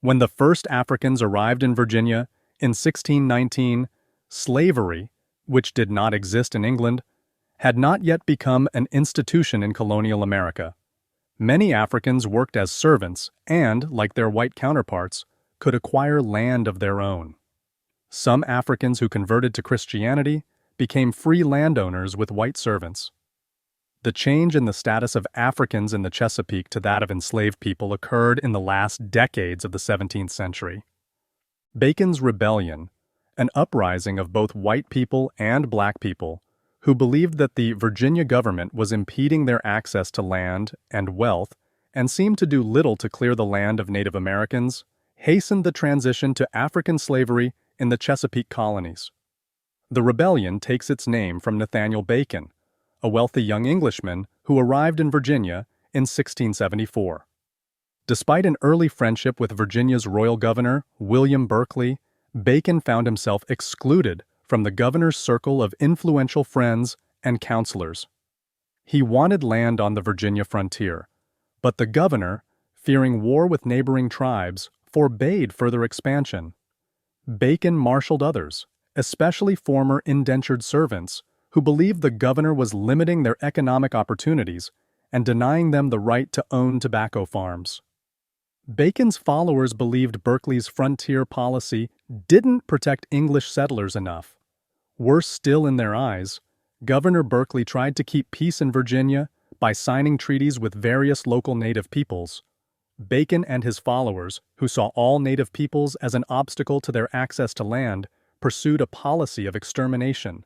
When the first Africans arrived in Virginia in 1619, slavery, which did not exist in England, had not yet become an institution in colonial America. Many Africans worked as servants and, like their white counterparts, could acquire land of their own. Some Africans who converted to Christianity became free landowners with white servants. The change in the status of Africans in the Chesapeake to that of enslaved people occurred in the last decades of the 17th century. Bacon's Rebellion, an uprising of both white people and black people who believed that the Virginia government was impeding their access to land and wealth and seemed to do little to clear the land of Native Americans, hastened the transition to African slavery in the Chesapeake colonies. The rebellion takes its name from Nathaniel Bacon, a wealthy young Englishman who arrived in Virginia in 1674. Despite an early friendship with Virginia's royal governor, William Berkeley, Bacon found himself excluded from the governor's circle of influential friends and counselors. He wanted land on the Virginia frontier, but the governor, fearing war with neighboring tribes, forbade further expansion. Bacon marshaled others especially former indentured servants, who believed the governor was limiting their economic opportunities and denying them the right to own tobacco farms. Bacon's followers believed Berkeley's frontier policy didn't protect English settlers enough. Worse still in their eyes, Governor Berkeley tried to keep peace in Virginia by signing treaties with various local native peoples. Bacon and his followers, who saw all native peoples as an obstacle to their access to land, pursued a policy of extermination.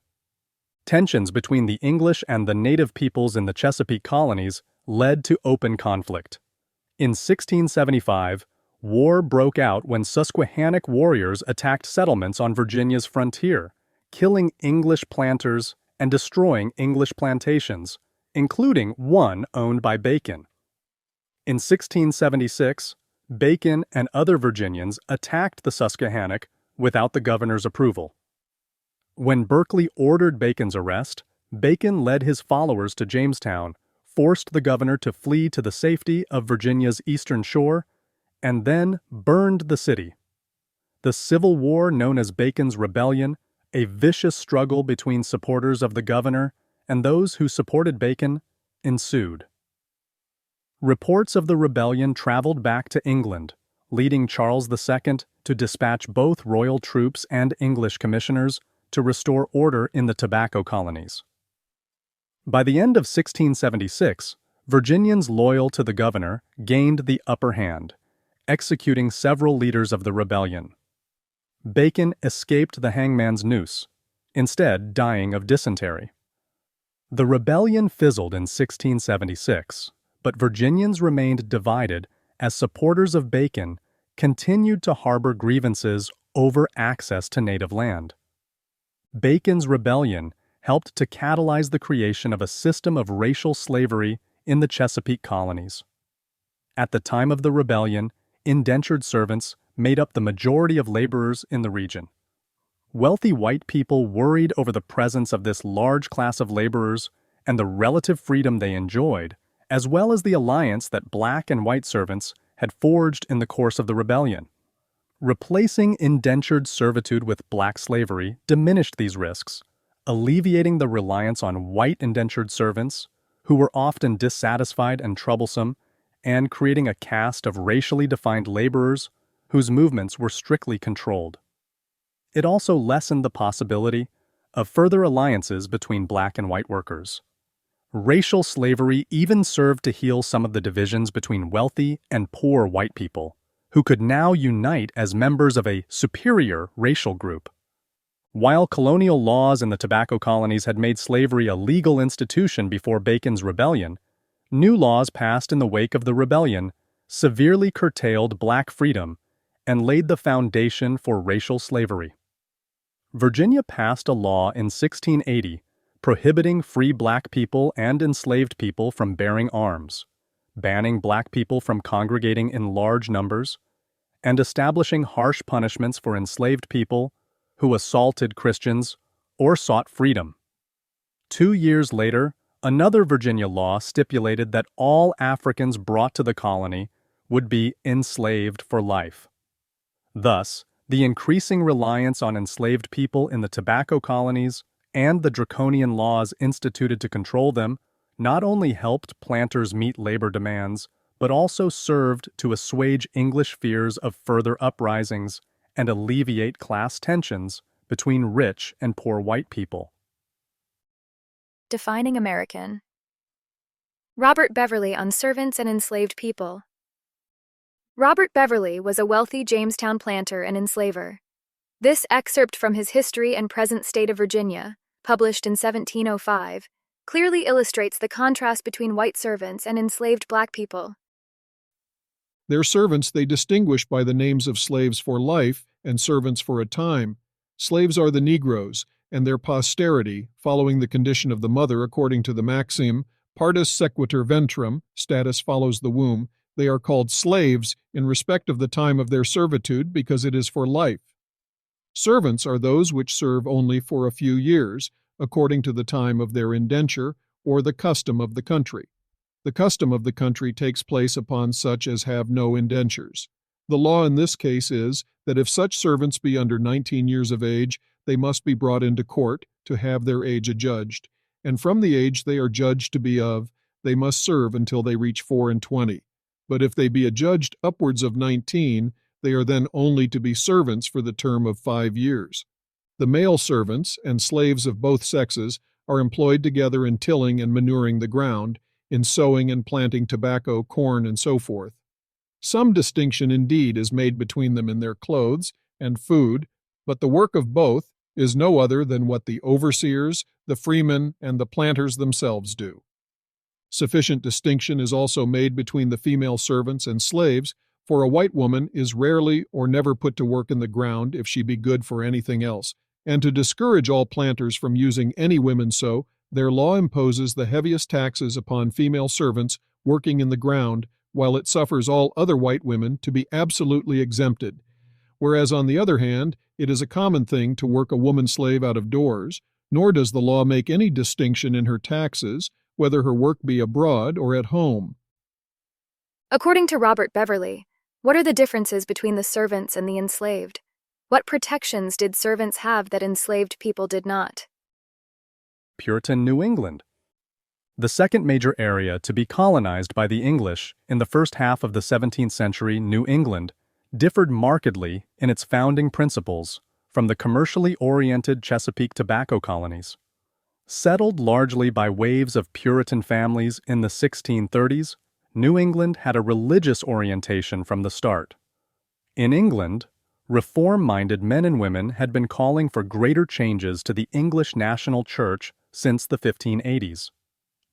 Tensions between the English and the native peoples in the Chesapeake colonies led to open conflict. In 1675, war broke out when Susquehannock warriors attacked settlements on Virginia's frontier, killing English planters and destroying English plantations, including one owned by Bacon. In 1676, Bacon and other Virginians attacked the Susquehannock without the governor's approval. When Berkeley ordered Bacon's arrest, Bacon led his followers to Jamestown, forced the governor to flee to the safety of Virginia's eastern shore, and then burned the city. The Civil War known as Bacon's Rebellion, a vicious struggle between supporters of the governor and those who supported Bacon, ensued. Reports of the rebellion traveled back to England, leading Charles II to dispatch both royal troops and English commissioners to restore order in the tobacco colonies. By the end of 1676, Virginians loyal to the governor gained the upper hand, executing several leaders of the rebellion. Bacon escaped the hangman's noose, instead dying of dysentery. The rebellion fizzled in 1676, but Virginians remained divided as supporters of Bacon continued to harbor grievances over access to native land. Bacon's rebellion helped to catalyze the creation of a system of racial slavery in the Chesapeake colonies. At the time of the rebellion, indentured servants made up the majority of laborers in the region. Wealthy white people worried over the presence of this large class of laborers and the relative freedom they enjoyed, as well as the alliance that black and white servants had forged in the course of the rebellion. Replacing indentured servitude with black slavery diminished these risks, alleviating the reliance on white indentured servants, who were often dissatisfied and troublesome, and creating a caste of racially defined laborers whose movements were strictly controlled. It also lessened the possibility of further alliances between black and white workers. Racial slavery even served to heal some of the divisions between wealthy and poor white people, who could now unite as members of a superior racial group. While colonial laws in the tobacco colonies had made slavery a legal institution before Bacon's rebellion, new laws passed in the wake of the rebellion severely curtailed black freedom and laid the foundation for racial slavery. Virginia passed a law in 1680 prohibiting free black people and enslaved people from bearing arms, banning black people from congregating in large numbers, and establishing harsh punishments for enslaved people who assaulted Christians or sought freedom. 2 years later, another Virginia law stipulated that all Africans brought to the colony would be enslaved for life. Thus, the increasing reliance on enslaved people in the tobacco colonies and the draconian laws instituted to control them not only helped planters meet labor demands, but also served to assuage English fears of further uprisings and alleviate class tensions between rich and poor white people. Defining American. Robert Beverly on servants and enslaved people. Robert Beverly was a wealthy Jamestown planter and enslaver. This excerpt from his History and Present State of Virginia, published in 1705, clearly illustrates the contrast between white servants and enslaved black people. Their servants they distinguish by the names of slaves for life and servants for a time. Slaves are the Negroes, and their posterity, following the condition of the mother according to the maxim, partus sequitur ventrum, status follows the womb, they are called slaves in respect of the time of their servitude because it is for life. Servants are those which serve only for a few years, according to the time of their indenture or the custom of the country. The custom of the country takes place upon such as have no indentures. The law in this case is that if such servants be under 19 years of age, they must be brought into court to have their age adjudged, and from the age they are judged to be of, they must serve until they reach 24. But if they be adjudged upwards of 19, they are then only to be servants for the term of 5 years. The male servants and slaves of both sexes are employed together in tilling and manuring the ground, in sowing and planting tobacco, corn, and so forth. Some distinction indeed is made between them in their clothes and food, but the work of both is no other than what the overseers, the freemen, and the planters themselves do. Sufficient distinction is also made between the female servants and slaves, for a white woman is rarely or never put to work in the ground if she be good for anything else, and to discourage all planters from using any women so, their law imposes the heaviest taxes upon female servants working in the ground, while it suffers all other white women to be absolutely exempted. Whereas, on the other hand, it is a common thing to work a woman slave out of doors, nor does the law make any distinction in her taxes, whether her work be abroad or at home. According to Robert Beverly, what are the differences between the servants and the enslaved? What protections did servants have that enslaved people did not? Puritan New England. The second major area to be colonized by the English in the first half of the 17th century, New England, differed markedly in its founding principles from the commercially oriented Chesapeake tobacco colonies. Settled largely by waves of Puritan families in the 1630s, New England had a religious orientation from the start. In England, reform-minded men and women had been calling for greater changes to the English national church since the 1580s.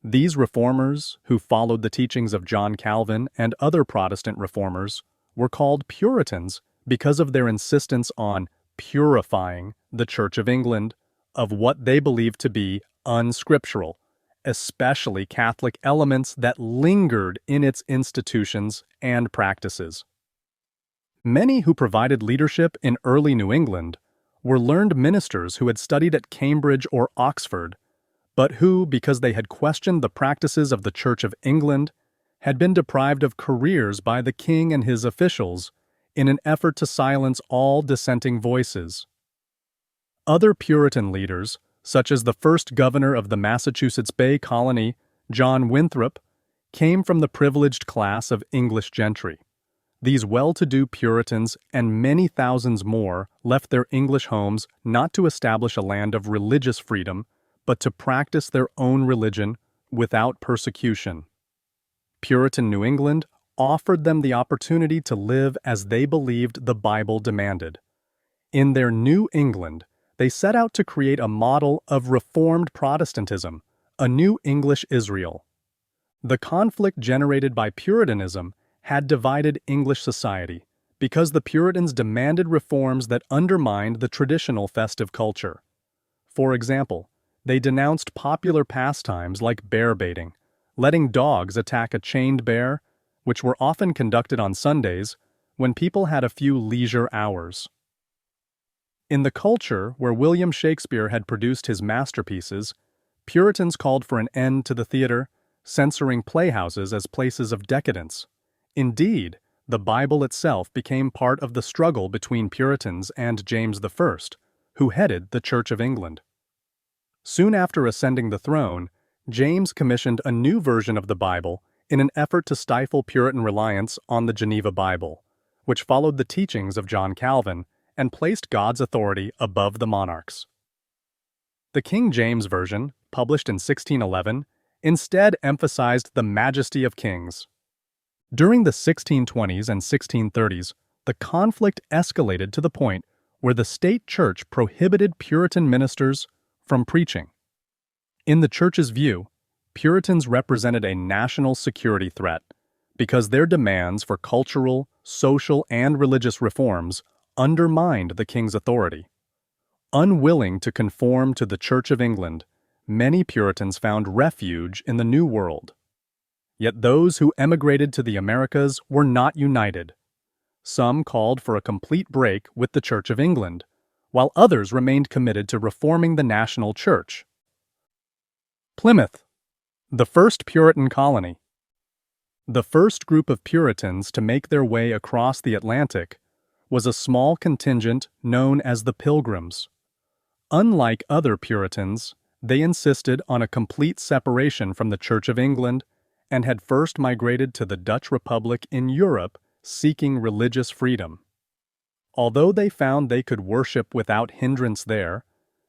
These reformers, who followed the teachings of John Calvin and other Protestant reformers, were called Puritans because of their insistence on purifying the Church of England of what they believed to be unscriptural, especially Catholic elements that lingered in its institutions and practices. Many who provided leadership in early New England were learned ministers who had studied at Cambridge or Oxford, but who, because they had questioned the practices of the Church of England, had been deprived of careers by the king and his officials in an effort to silence all dissenting voices. Other Puritan leaders, such as the first governor of the Massachusetts Bay Colony, John Winthrop, came from the privileged class of English gentry. These well-to-do Puritans and many thousands more left their English homes not to establish a land of religious freedom, but to practice their own religion without persecution. Puritan New England offered them the opportunity to live as they believed the Bible demanded. In their New England, they set out to create a model of Reformed Protestantism, a new English Israel. The conflict generated by Puritanism had divided English society because the Puritans demanded reforms that undermined the traditional festive culture. For example, they denounced popular pastimes like bear baiting, letting dogs attack a chained bear, which were often conducted on Sundays when people had a few leisure hours. In the culture where William Shakespeare had produced his masterpieces, Puritans called for an end to the theater, censoring playhouses as places of decadence. Indeed, the Bible itself became part of the struggle between Puritans and James I, who headed the Church of England. Soon after ascending the throne, James commissioned a new version of the Bible in an effort to stifle Puritan reliance on the Geneva Bible, which followed the teachings of John Calvin and placed God's authority above the monarch's. The King James Version, published in 1611, instead emphasized the majesty of kings. During the 1620s and 1630s, the conflict escalated to the point where the state church prohibited Puritan ministers from preaching. In the church's view, Puritans represented a national security threat because their demands for cultural, social, and religious reforms undermined the king's authority. Unwilling to conform to the Church of England, many Puritans found refuge in the New World. Yet those who emigrated to the Americas were not united. Some called for a complete break with the Church of England, while others remained committed to reforming the national church. Plymouth, the first Puritan colony. The first group of Puritans to make their way across the Atlantic was a small contingent known as the Pilgrims. Unlike other Puritans, they insisted on a complete separation from the Church of England and had first migrated to the Dutch Republic in Europe seeking religious freedom. Although they found they could worship without hindrance there,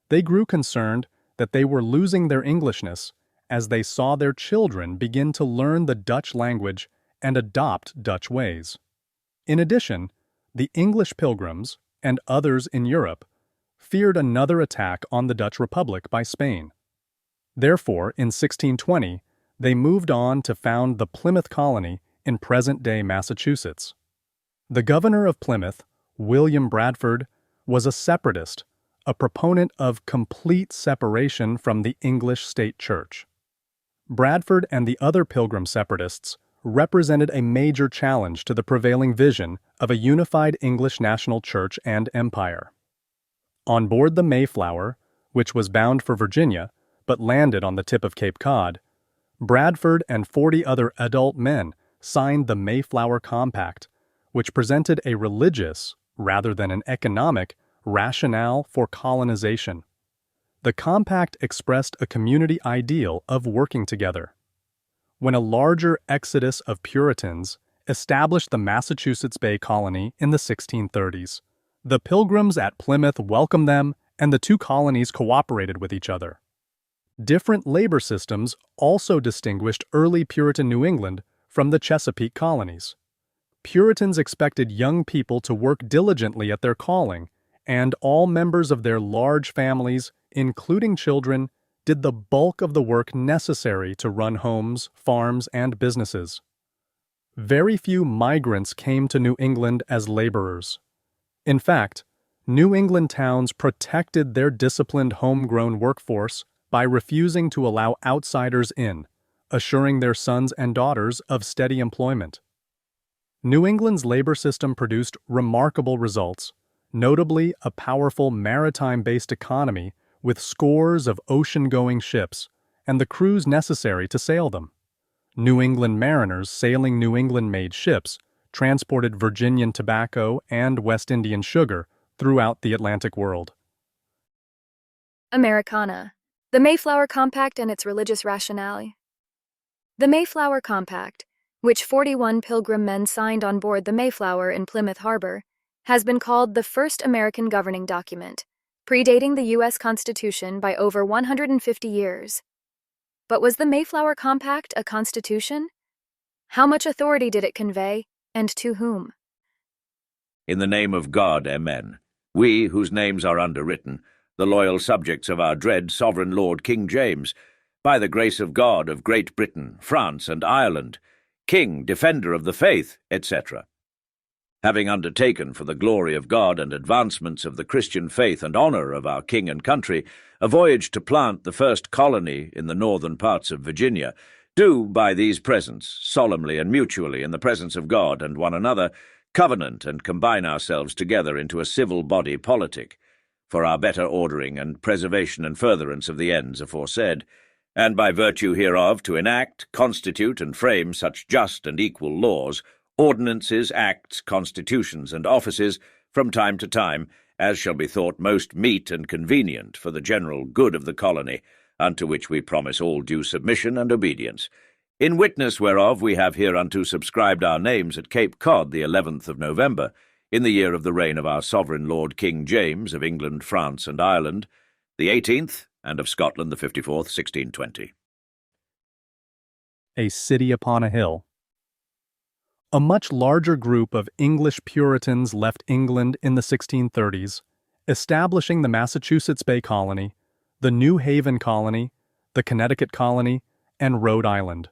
they grew concerned that they were losing their Englishness as they saw their children begin to learn the Dutch language and adopt Dutch ways. In addition, the English Pilgrims, and others in Europe, feared another attack on the Dutch Republic by Spain. Therefore, in 1620, they moved on to found the Plymouth colony in present-day Massachusetts. The governor of Plymouth, William Bradford, was a separatist, a proponent of complete separation from the English state church. Bradford and the other Pilgrim separatists represented a major challenge to the prevailing vision of a unified English national church and empire. On board the Mayflower, which was bound for Virginia but landed on the tip of Cape Cod, Bradford and 40 other adult men signed the Mayflower Compact, which presented a religious, rather than an economic, rationale for colonization. The compact expressed a community ideal of working together. When a larger exodus of Puritans established the Massachusetts Bay Colony in the 1630s, the Pilgrims at Plymouth welcomed them and the two colonies cooperated with each other. Different labor systems also distinguished early Puritan New England from the Chesapeake colonies. Puritans expected young people to work diligently at their calling, and all members of their large families, including children, did the bulk of the work necessary to run homes, farms, and businesses. Very few migrants came to New England as laborers. In fact, New England towns protected their disciplined homegrown workforce by refusing to allow outsiders in, assuring their sons and daughters of steady employment. New England's labor system produced remarkable results, notably a powerful maritime-based economy with scores of ocean-going ships and the crews necessary to sail them. New England mariners sailing New England-made ships transported Virginian tobacco and West Indian sugar throughout the Atlantic world. Americana. The Mayflower Compact and its religious rationale. The Mayflower Compact, which 41 Pilgrim men signed on board the Mayflower in Plymouth Harbor, has been called the first American governing document, predating the U.S. Constitution by over 150 years. But was the Mayflower Compact a constitution? How much authority did it convey, and to whom? In the name of God, amen. We, whose names are underwritten, the loyal subjects of our dread sovereign Lord King James, by the grace of God of Great Britain, France, and Ireland, King, Defender of the Faith, etc., having undertaken for the glory of God and advancements of the Christian faith and honour of our King and country a voyage to plant the first colony in the northern parts of Virginia, do by these presents, solemnly and mutually in the presence of God and one another, covenant and combine ourselves together into a civil body politic, for our better ordering and preservation and furtherance of the ends aforesaid, and by virtue hereof to enact, constitute, and frame such just and equal laws, ordinances, acts, constitutions, and offices, from time to time, as shall be thought most meet and convenient for the general good of the colony, unto which we promise all due submission and obedience. In witness whereof we have hereunto subscribed our names at Cape Cod the 11th of November, in the year of the reign of our sovereign Lord King James of England, France, and Ireland, the 18th, and of Scotland the 54th, 1620. A city upon a hill. A much larger group of English Puritans left England in the 1630s, establishing the Massachusetts Bay Colony, the New Haven Colony, the Connecticut Colony, and Rhode Island.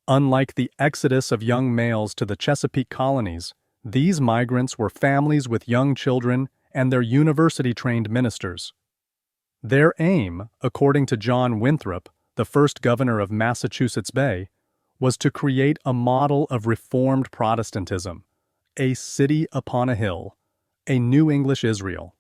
Unlike the exodus of young males to the Chesapeake colonies, these migrants were families with young children and their university-trained ministers. Their aim, according to John Winthrop, the first governor of Massachusetts Bay, was to create a model of Reformed Protestantism, a city upon a hill, a New English Israel.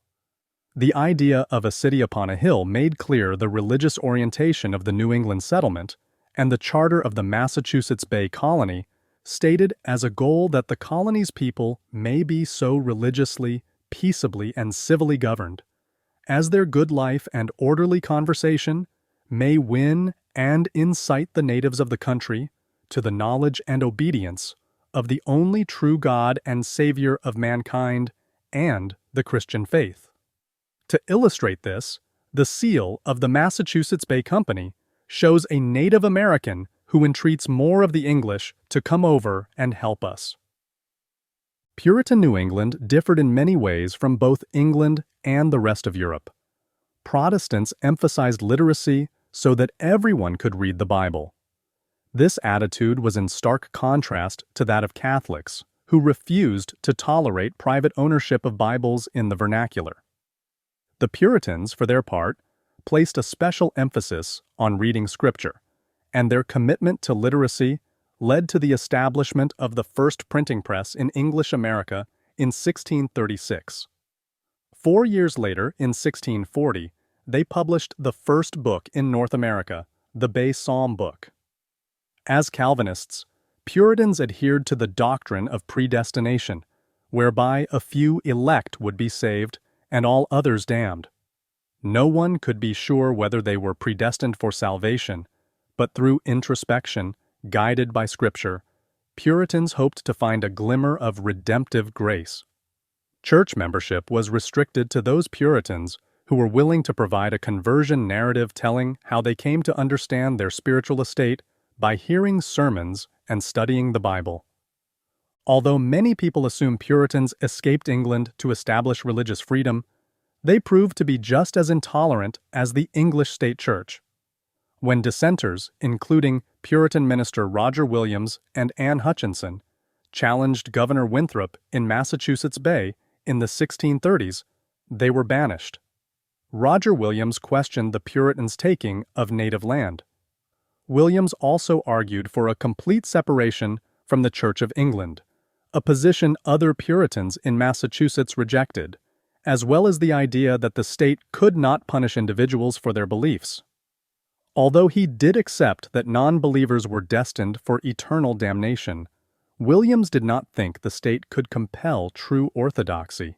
The idea of a city upon a hill made clear the religious orientation of the New England settlement, and the charter of the Massachusetts Bay Colony stated as a goal that the colony's people may be so religiously, peaceably, and civilly governed, as their good life and orderly conversation may win and incite the natives of the country to the knowledge and obedience of the only true God and Savior of mankind and the Christian faith. To illustrate this, the seal of the Massachusetts Bay Company shows a Native American who entreats more of the English to come over and help us. Puritan New England differed in many ways from both England and the rest of Europe. Protestants emphasized literacy so that everyone could read the Bible. This attitude was in stark contrast to that of Catholics, who refused to tolerate private ownership of Bibles in the vernacular. The Puritans, for their part, placed a special emphasis on reading Scripture, and their commitment to literacy led to the establishment of the first printing press in English America in 1636. 4 years later, in 1640, they published the first book in North America, the Bay Psalm Book. As Calvinists, Puritans adhered to the doctrine of predestination, whereby a few elect would be saved and all others damned. No one could be sure whether they were predestined for salvation, but through introspection, guided by Scripture, Puritans hoped to find a glimmer of redemptive grace. Church membership was restricted to those Puritans who were willing to provide a conversion narrative telling how they came to understand their spiritual estate by hearing sermons and studying the Bible. Although many people assume Puritans escaped England to establish religious freedom, they proved to be just as intolerant as the English state church. When dissenters, including Puritan minister Roger Williams and Anne Hutchinson, challenged Governor Winthrop in Massachusetts Bay in the 1630s, they were banished. Roger Williams questioned the Puritans' taking of native land. Williams also argued for a complete separation from the Church of England, a position other Puritans in Massachusetts rejected, as well as the idea that the state could not punish individuals for their beliefs. Although he did accept that non-believers were destined for eternal damnation, Williams did not think the state could compel true orthodoxy.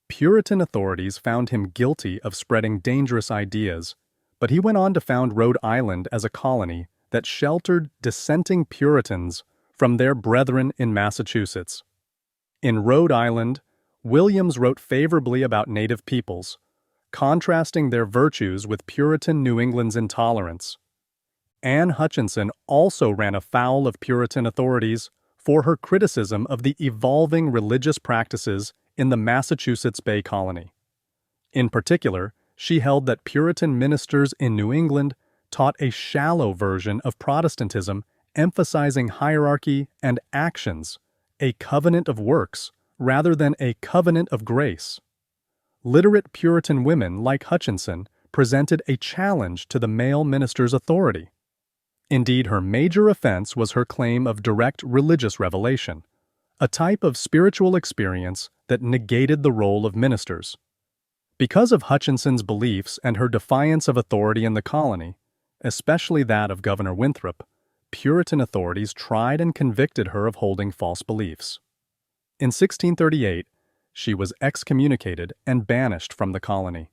Puritan authorities found him guilty of spreading dangerous ideas, but he went on to found Rhode Island as a colony that sheltered dissenting Puritans from their brethren in Massachusetts. In Rhode Island, Williams wrote favorably about native peoples, contrasting their virtues with Puritan New England's intolerance. Anne Hutchinson also ran afoul of Puritan authorities for her criticism of the evolving religious practices in the Massachusetts Bay Colony. In particular, she held that Puritan ministers in New England taught a shallow version of Protestantism, emphasizing hierarchy and actions, a covenant of works, rather than a covenant of grace. Literate Puritan women like Hutchinson presented a challenge to the male minister's authority. Indeed, her major offense was her claim of direct religious revelation, a type of spiritual experience that negated the role of ministers. Because of Hutchinson's beliefs and her defiance of authority in the colony, especially that of Governor Winthrop, Puritan authorities tried and convicted her of holding false beliefs. In 1638, she was excommunicated and banished from the colony.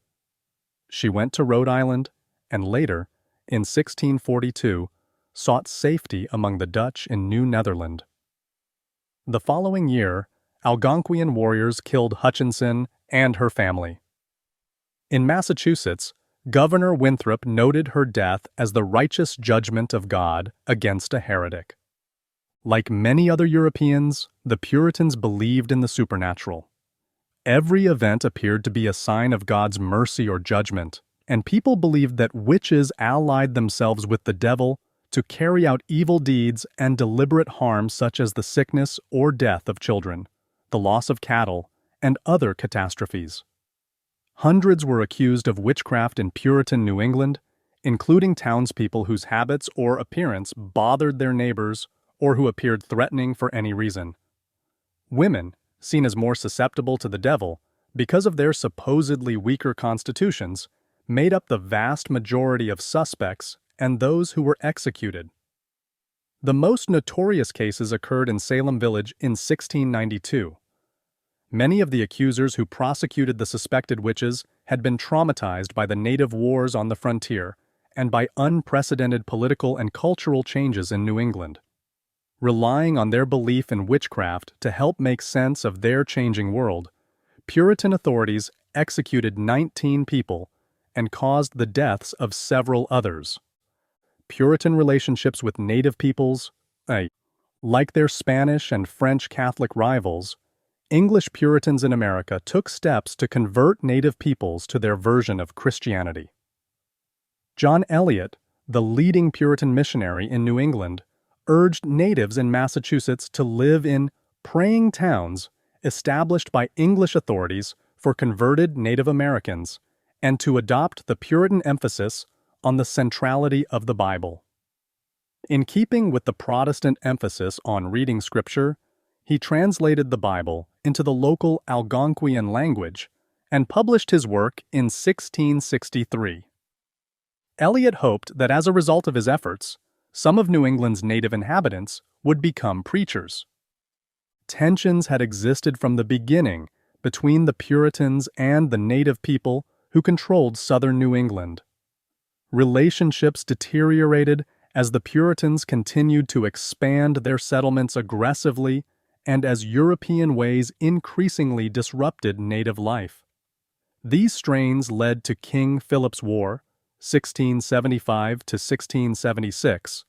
She went to Rhode Island and later, in 1642, sought safety among the Dutch in New Netherland. The following year, Algonquian warriors killed Hutchinson and her family. In Massachusetts, Governor Winthrop noted her death as the righteous judgment of God against a heretic. Like many other Europeans, the Puritans believed in the supernatural. Every event appeared to be a sign of God's mercy or judgment, and people believed that witches allied themselves with the devil to carry out evil deeds and deliberate harm such as the sickness or death of children, the loss of cattle, and other catastrophes. Hundreds were accused of witchcraft in Puritan New England, including townspeople whose habits or appearance bothered their neighbors or who appeared threatening for any reason. Women, seen as more susceptible to the devil because of their supposedly weaker constitutions, made up the vast majority of suspects and those who were executed. The most notorious cases occurred in Salem Village in 1692. Many of the accusers who prosecuted the suspected witches had been traumatized by the native wars on the frontier and by unprecedented political and cultural changes in New England. Relying on their belief in witchcraft to help make sense of their changing world, Puritan authorities executed 19 people and caused the deaths of several others. Puritan relationships with native peoples, like their Spanish and French Catholic rivals, English Puritans in America took steps to convert native peoples to their version of Christianity. John Eliot, the leading Puritan missionary in New England, urged natives in Massachusetts to live in praying towns established by English authorities for converted Native Americans and to adopt the Puritan emphasis on the centrality of the Bible. In keeping with the Protestant emphasis on reading Scripture, he translated the Bible into the local Algonquian language and published his work in 1663. Eliot hoped that as a result of his efforts, some of New England's native inhabitants would become preachers. Tensions had existed from the beginning between the Puritans and the native people who controlled southern New England. Relationships deteriorated as the Puritans continued to expand their settlements aggressively and as European ways increasingly disrupted native life. These strains led to King Philip's War, 1675 to 1676,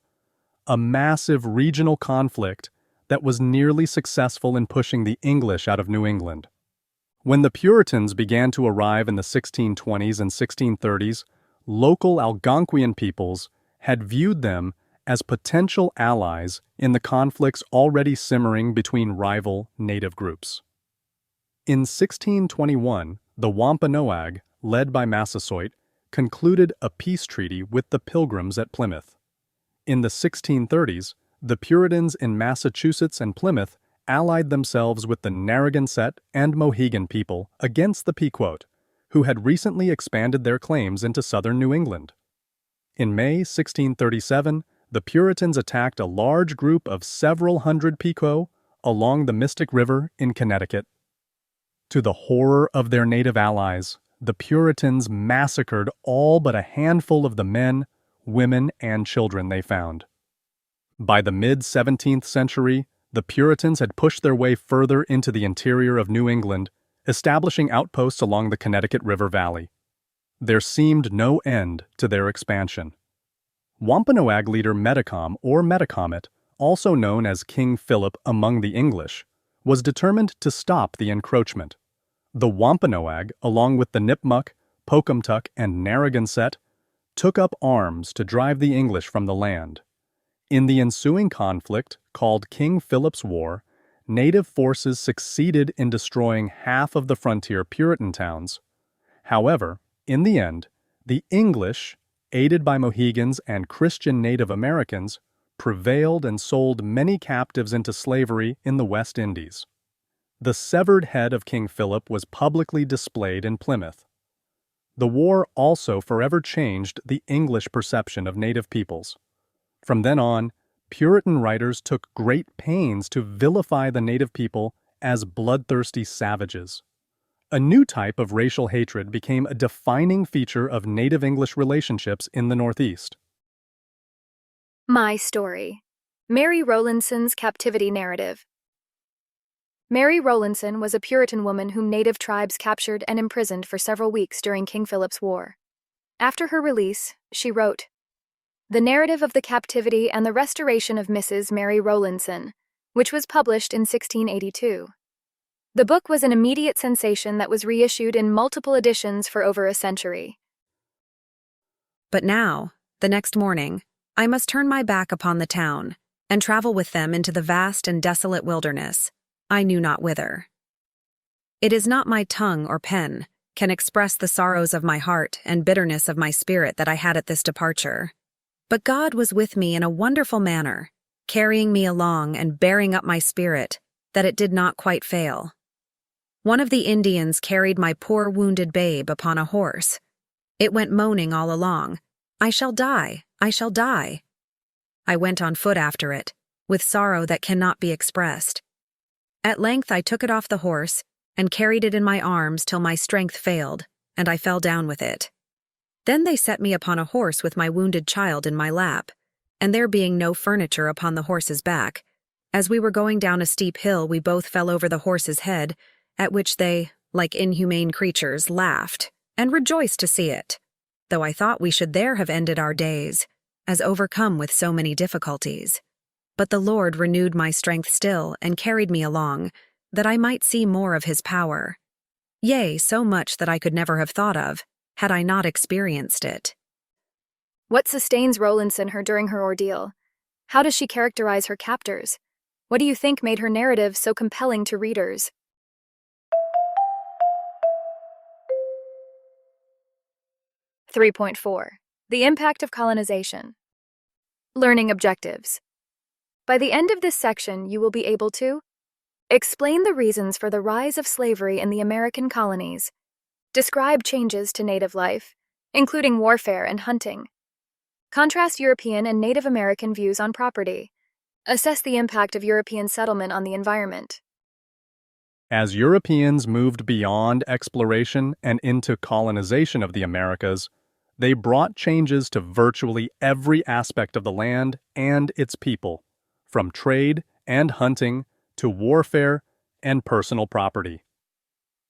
a massive regional conflict that was nearly successful in pushing the English out of New England. When the Puritans began to arrive in the 1620s and 1630s, local Algonquian peoples had viewed them as potential allies in the conflicts already simmering between rival native groups. In 1621, the Wampanoag, led by Massasoit, concluded a peace treaty with the Pilgrims at Plymouth. In the 1630s, the Puritans in Massachusetts and Plymouth allied themselves with the Narragansett and Mohegan people against the Pequot, who had recently expanded their claims into southern New England. In May 1637, the Puritans attacked a large group of several hundred Pequot along the Mystic River in Connecticut. To the horror of their native allies, the Puritans massacred all but a handful of the men, women, and children they found. By the mid-17th century, the Puritans had pushed their way further into the interior of New England, establishing outposts along the Connecticut River Valley. There seemed no end to their expansion. Wampanoag leader Metacom or Metacomet, also known as King Philip among the English, was determined to stop the encroachment. The Wampanoag, along with the Nipmuc, Pocumtuck, and Narragansett, took up arms to drive the English from the land. In the ensuing conflict, called King Philip's War, native forces succeeded in destroying half of the frontier Puritan towns. However, in the end, the English, aided by Mohegans and Christian Native Americans, prevailed and sold many captives into slavery in the West Indies. The severed head of King Philip was publicly displayed in Plymouth. The war also forever changed the English perception of native peoples. From then on, Puritan writers took great pains to vilify the native people as bloodthirsty savages. A new type of racial hatred became a defining feature of native English relationships in the Northeast. My story. Mary Rowlandson's captivity narrative. Mary Rowlandson was a Puritan woman whom native tribes captured and imprisoned for several weeks during King Philip's War. After her release, she wrote, "The Narrative of the Captivity and the Restoration of Mrs. Mary Rowlandson," which was published in 1682. The book was an immediate sensation that was reissued in multiple editions for over a century. But now, the next morning, I must turn my back upon the town and travel with them into the vast and desolate wilderness, I knew not whither. It is not my tongue or pen can express the sorrows of my heart and bitterness of my spirit that I had at this departure. But God was with me in a wonderful manner, carrying me along and bearing up my spirit, that it did not quite fail. One of the Indians carried my poor wounded babe upon a horse. It went moaning all along, "I shall die, I shall die." I went on foot after it, with sorrow that cannot be expressed. At length I took it off the horse and carried it in my arms till my strength failed, and I fell down with it. Then they set me upon a horse with my wounded child in my lap, and there being no furniture upon the horse's back, as we were going down a steep hill we both fell over the horse's head, at which they, like inhumane creatures, laughed, and rejoiced to see it, though I thought we should there have ended our days, as overcome with so many difficulties. But the Lord renewed my strength still, and carried me along, that I might see more of his power. Yea, so much that I could never have thought of, had I not experienced it. What sustains Rowlandson her during her ordeal? How does she characterize her captors? What do you think made her narrative so compelling to readers? (3.4) The Impact of Colonization. Learning objectives. By the end of this section, you will be able to explain the reasons for the rise of slavery in the American colonies, describe changes to native life, including warfare and hunting, contrast European and Native American views on property, assess the impact of European settlement on the environment. As Europeans moved beyond exploration and into colonization of the Americas, they brought changes to virtually every aspect of the land and its people, from trade and hunting to warfare and personal property.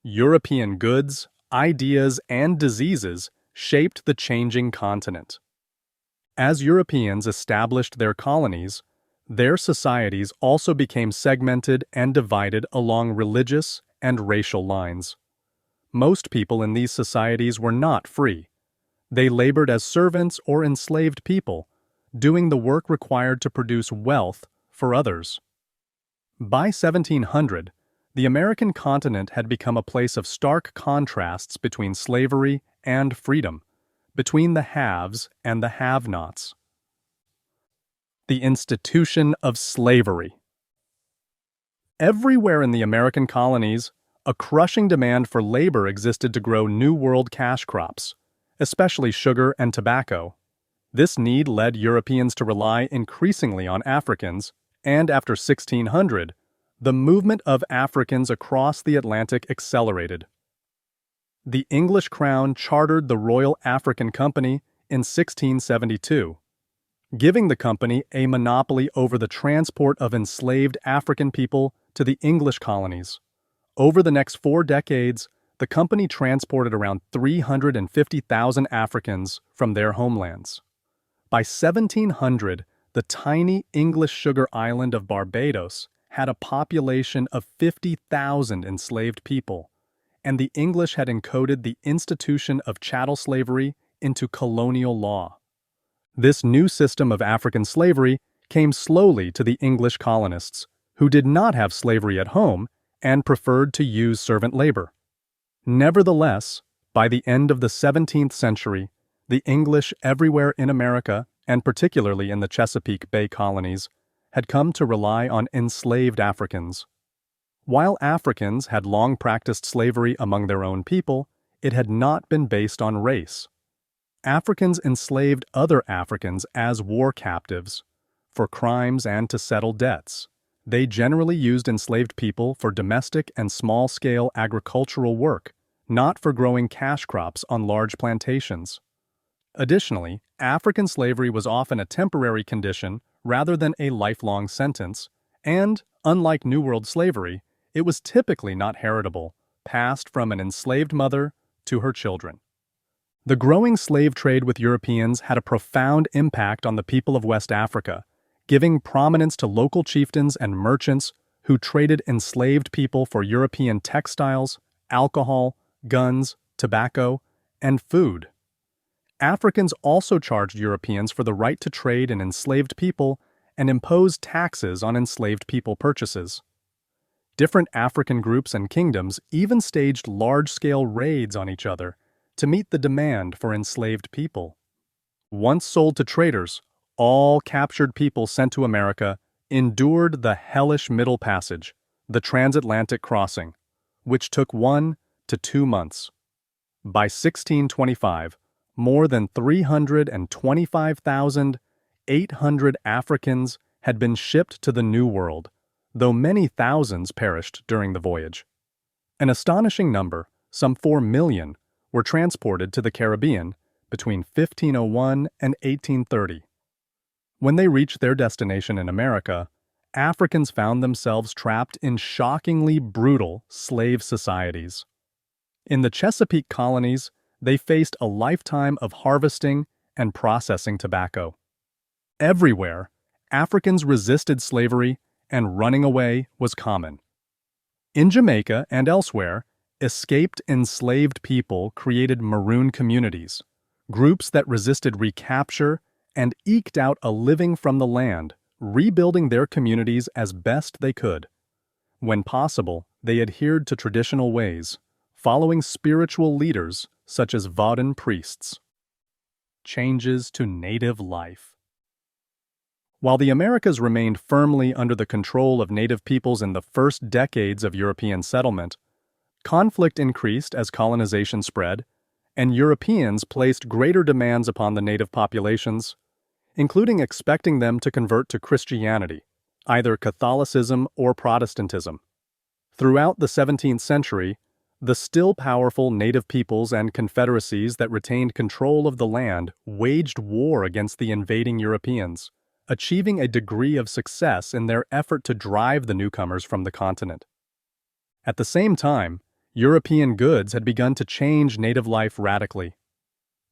European goods, ideas, and diseases shaped the changing continent. As Europeans established their colonies, their societies also became segmented and divided along religious and racial lines. Most people in these societies were not free. They labored as servants or enslaved people, doing the work required to produce wealth for others. By 1700, the American continent had become a place of stark contrasts between slavery and freedom, between the haves and the have-nots. The institution of slavery. Everywhere in the American colonies, a crushing demand for labor existed to grow New World cash crops, especially sugar and tobacco. This need led Europeans to rely increasingly on Africans, and after 1600, the movement of Africans across the Atlantic accelerated. The English crown chartered the Royal African Company in 1672, giving the company a monopoly over the transport of enslaved African people to the English colonies. Over the next 4 decades, the company transported around 350,000 Africans from their homelands. By 1700, the tiny English sugar island of Barbados had a population of 50,000 enslaved people, and the English had encoded the institution of chattel slavery into colonial law. This new system of African slavery came slowly to the English colonists, who did not have slavery at home and preferred to use servant labor. Nevertheless, by the end of the 17th century, the English everywhere in America, and particularly in the Chesapeake Bay colonies, had come to rely on enslaved Africans. While Africans had long practiced slavery among their own people, it had not been based on race. Africans enslaved other Africans as war captives, for crimes and to settle debts. They generally used enslaved people for domestic and small-scale agricultural work, not for growing cash crops on large plantations. Additionally, African slavery was often a temporary condition rather than a lifelong sentence, and, unlike New World slavery, it was typically not heritable, passed from an enslaved mother to her children. The growing slave trade with Europeans had a profound impact on the people of West Africa, giving prominence to local chieftains and merchants who traded enslaved people for European textiles, alcohol, guns, tobacco, and food. Africans also charged Europeans for the right to trade in enslaved people and imposed taxes on enslaved people purchases. Different African groups and kingdoms even staged large-scale raids on each other to meet the demand for enslaved people. Once sold to traders, all captured people sent to America endured the hellish Middle Passage, the transatlantic crossing, which took 1 to 2 months. By 1625, more than 325,000 800 Africans had been shipped to the New World, though many thousands perished during the voyage. An astonishing number, some 4 million, were transported to the Caribbean between 1501 and 1830. When they reached their destination in America, Africans found themselves trapped in shockingly brutal slave societies. In the Chesapeake colonies, they faced a lifetime of harvesting and processing tobacco. Everywhere, Africans resisted slavery, and running away was common. In Jamaica and elsewhere, escaped enslaved people created maroon communities, groups that resisted recapture and eked out a living from the land, rebuilding their communities as best they could. When possible, they adhered to traditional ways, following spiritual leaders such as Vodun priests. Changes to native life. While the Americas remained firmly under the control of native peoples in the first decades of European settlement, conflict increased as colonization spread, and Europeans placed greater demands upon the native populations, including expecting them to convert to Christianity, either Catholicism or Protestantism. Throughout the 17th century, the still powerful native peoples and confederacies that retained control of the land waged war against the invading Europeans, achieving a degree of success in their effort to drive the newcomers from the continent. At the same time, European goods had begun to change native life radically.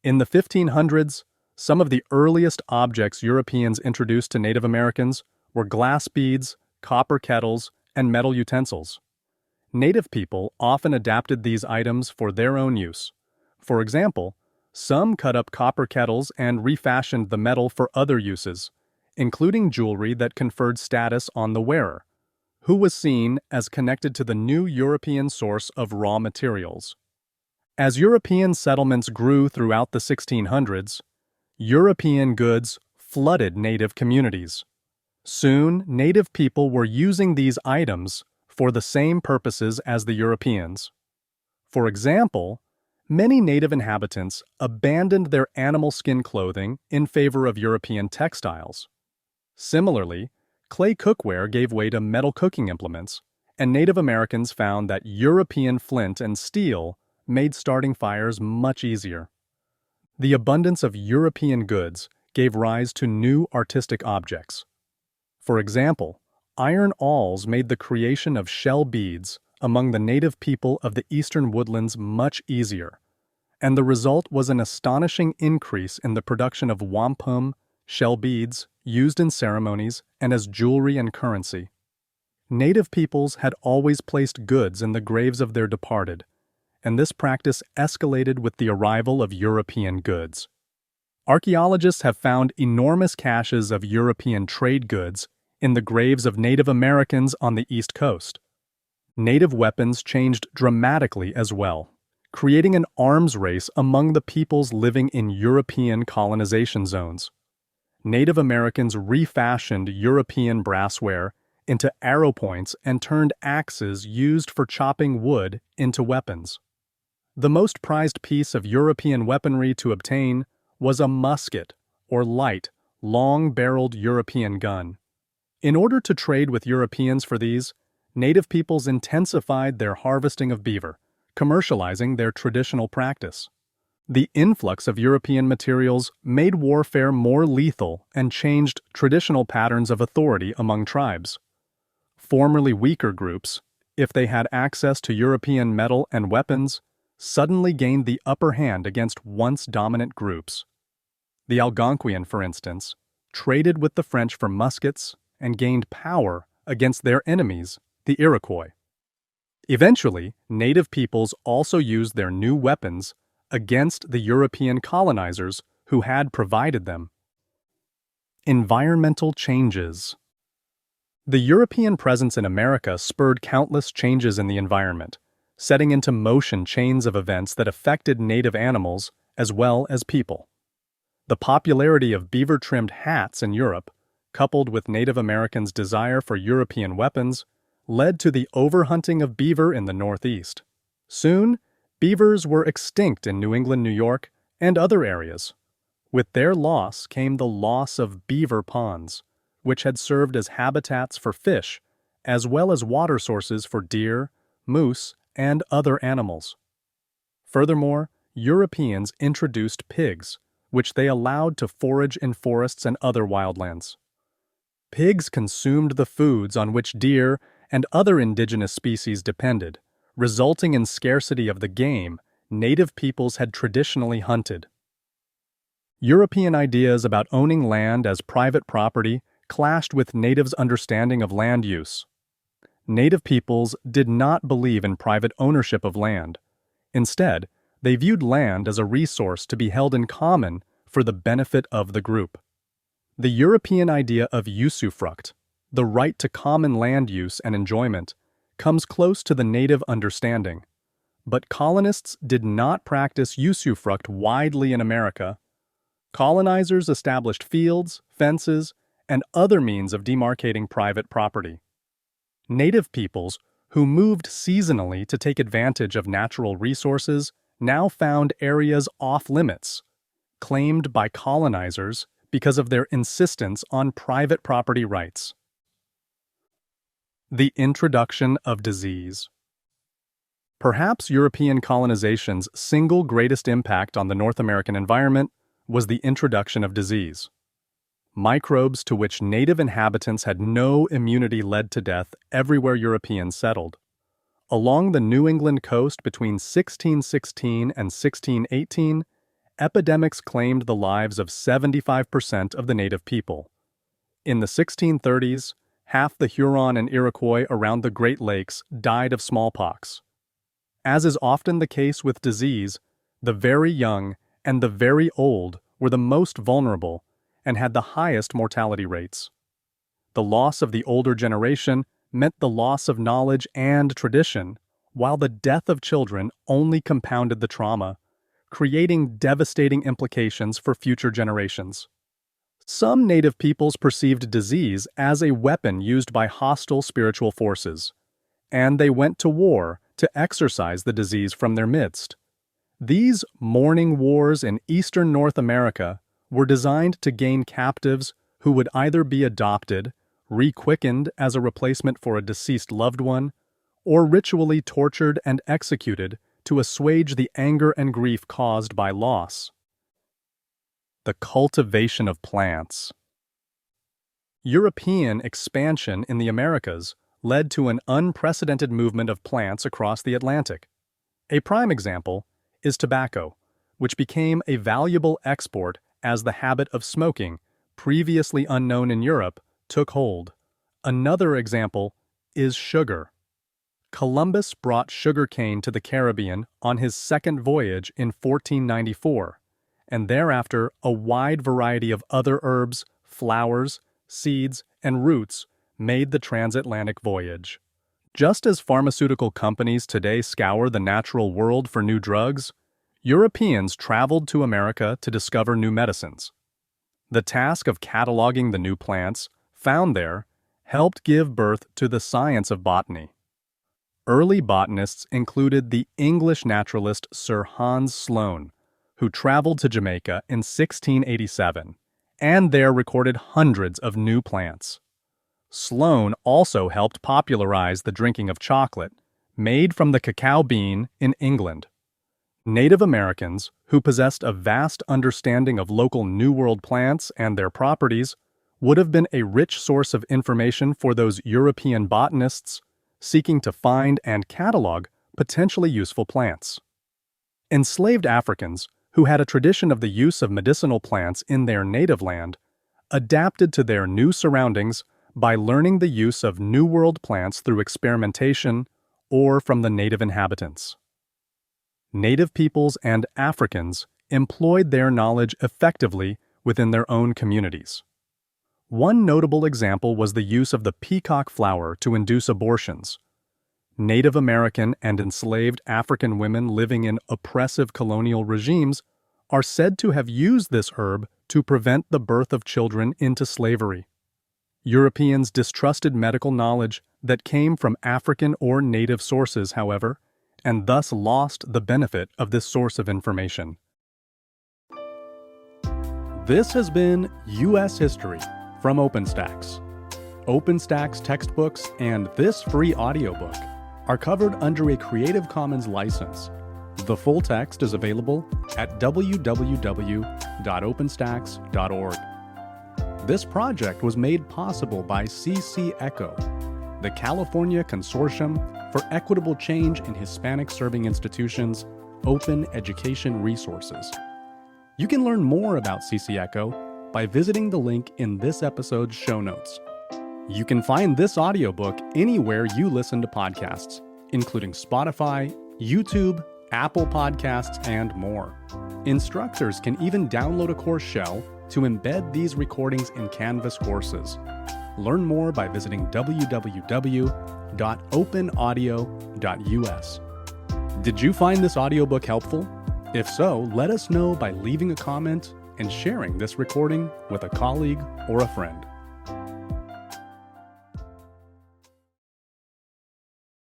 In the 1500s, some of the earliest objects Europeans introduced to Native Americans were glass beads, copper kettles, and metal utensils. Native people often adapted these items for their own use. For example, some cut up copper kettles and refashioned the metal for other uses, including jewelry that conferred status on the wearer, who was seen as connected to the new European source of raw materials. As European settlements grew throughout the 1600s, European goods flooded native communities. Soon, native people were using these items for the same purposes as the Europeans. For example, many native inhabitants abandoned their animal skin clothing in favor of European textiles. Similarly, clay cookware gave way to metal cooking implements, and Native Americans found that European flint and steel made starting fires much easier. The abundance of European goods gave rise to new artistic objects. For example, iron awls made the creation of shell beads among the native people of the eastern woodlands much easier, and the result was an astonishing increase in the production of wampum, shell beads, used in ceremonies and as jewelry and currency. Native peoples had always placed goods in the graves of their departed, and this practice escalated with the arrival of European goods. Archaeologists have found enormous caches of European trade goods in the graves of Native Americans on the East Coast. Native weapons changed dramatically as well, creating an arms race among the peoples living in European colonization zones. Native Americans refashioned European brassware into arrow points and turned axes used for chopping wood into weapons. The most prized piece of European weaponry to obtain was a musket, or light, long-barreled European gun. In order to trade with Europeans for these, native peoples intensified their harvesting of beaver, commercializing their traditional practice. The influx of European materials made warfare more lethal and changed traditional patterns of authority among tribes. Formerly weaker groups, if they had access to European metal and weapons, suddenly gained the upper hand against once dominant groups. The Algonquian, for instance, traded with the French for muskets and gained power against their enemies, the Iroquois. Eventually, native peoples also used their new weapons against the European colonizers who had provided them. Environmental changes. The European presence in America spurred countless changes in the environment, setting into motion chains of events that affected native animals as well as people. The popularity of beaver-trimmed hats in Europe, coupled with Native Americans' desire for European weapons, led to the overhunting of beaver in the Northeast. Soon, beavers were extinct in New England, New York, and other areas, With their loss came the loss of beaver ponds, which had served as habitats for fish, as well as water sources for deer, moose, and other animals. Furthermore, Europeans introduced pigs, which they allowed to forage in forests and other wildlands. Pigs consumed the foods on which deer and other indigenous species depended, resulting in scarcity of the game native peoples had traditionally hunted. European ideas about owning land as private property clashed with natives' understanding of land use. Native peoples did not believe in private ownership of land. Instead, they viewed land as a resource to be held in common for the benefit of the group. The European idea of usufruct, the right to common land use and enjoyment, comes close to the native understanding. But colonists did not practice usufruct widely in America. Colonizers established fields, fences, and other means of demarcating private property. Native peoples, who moved seasonally to take advantage of natural resources, now found areas off-limits, claimed by colonizers because of their insistence on private property rights. The introduction of disease. Perhaps European colonization's single greatest impact on the North American environment was the introduction of disease. Microbes to which native inhabitants had no immunity led to death everywhere Europeans settled. Along the New England coast between 1616 and 1618, epidemics claimed the lives of 75% of the native people. In the 1630s, half the Huron and Iroquois around the Great Lakes died of smallpox. As is often the case with disease, the very young and the very old were the most vulnerable and had the highest mortality rates. The loss of the older generation meant the loss of knowledge and tradition, while the death of children only compounded the trauma, creating devastating implications for future generations. Some native peoples perceived disease as a weapon used by hostile spiritual forces, and they went to war to exorcise the disease from their midst. These mourning wars in eastern North America were designed to gain captives who would either be adopted, re-quickened as a replacement for a deceased loved one, or ritually tortured and executed to assuage the anger and grief caused by loss. The cultivation of plants. European expansion in the Americas led to an unprecedented movement of plants across the Atlantic. A prime example is tobacco, which became a valuable export as the habit of smoking, previously unknown in Europe, took hold. Another example is sugar. Columbus brought sugarcane to the Caribbean on his second voyage in 1494, and thereafter a wide variety of other herbs, flowers, seeds, and roots made the transatlantic voyage. Just as pharmaceutical companies today scour the natural world for new drugs, Europeans traveled to America to discover new medicines. The task of cataloging the new plants found there helped give birth to the science of botany. Early botanists included the English naturalist Sir Hans Sloane, who traveled to Jamaica in 1687, and there recorded hundreds of new plants. Sloane also helped popularize the drinking of chocolate, made from the cacao bean in England. Native Americans, who possessed a vast understanding of local New World plants and their properties, would have been a rich source of information for those European botanists seeking to find and catalog potentially useful plants. Enslaved Africans, who had a tradition of the use of medicinal plants in their native land, adapted to their new surroundings by learning the use of New World plants through experimentation or from the native inhabitants. Native peoples and Africans employed their knowledge effectively within their own communities. One notable example was the use of the peacock flower to induce abortions. Native American and enslaved African women living in oppressive colonial regimes are said to have used this herb to prevent the birth of children into slavery. Europeans distrusted medical knowledge that came from African or native sources, however, and thus lost the benefit of this source of information. This has been U.S. History from OpenStax. OpenStax textbooks and this free audiobook are covered under a Creative Commons license. The full text is available at www.openstax.org. This project was made possible by CC ECHO, the California Consortium for Equitable Change in Hispanic Serving Institutions, Open Education Resources. You can learn more about CC ECHO by visiting the link in this episode's show notes. You can find this audiobook anywhere you listen to podcasts, including Spotify, YouTube, Apple Podcasts, and more. Instructors can even download a course shell to embed these recordings in Canvas courses. Learn more by visiting www.openaudio.us. Did you find this audiobook helpful? If so, let us know by leaving a comment and sharing this recording with a colleague or a friend.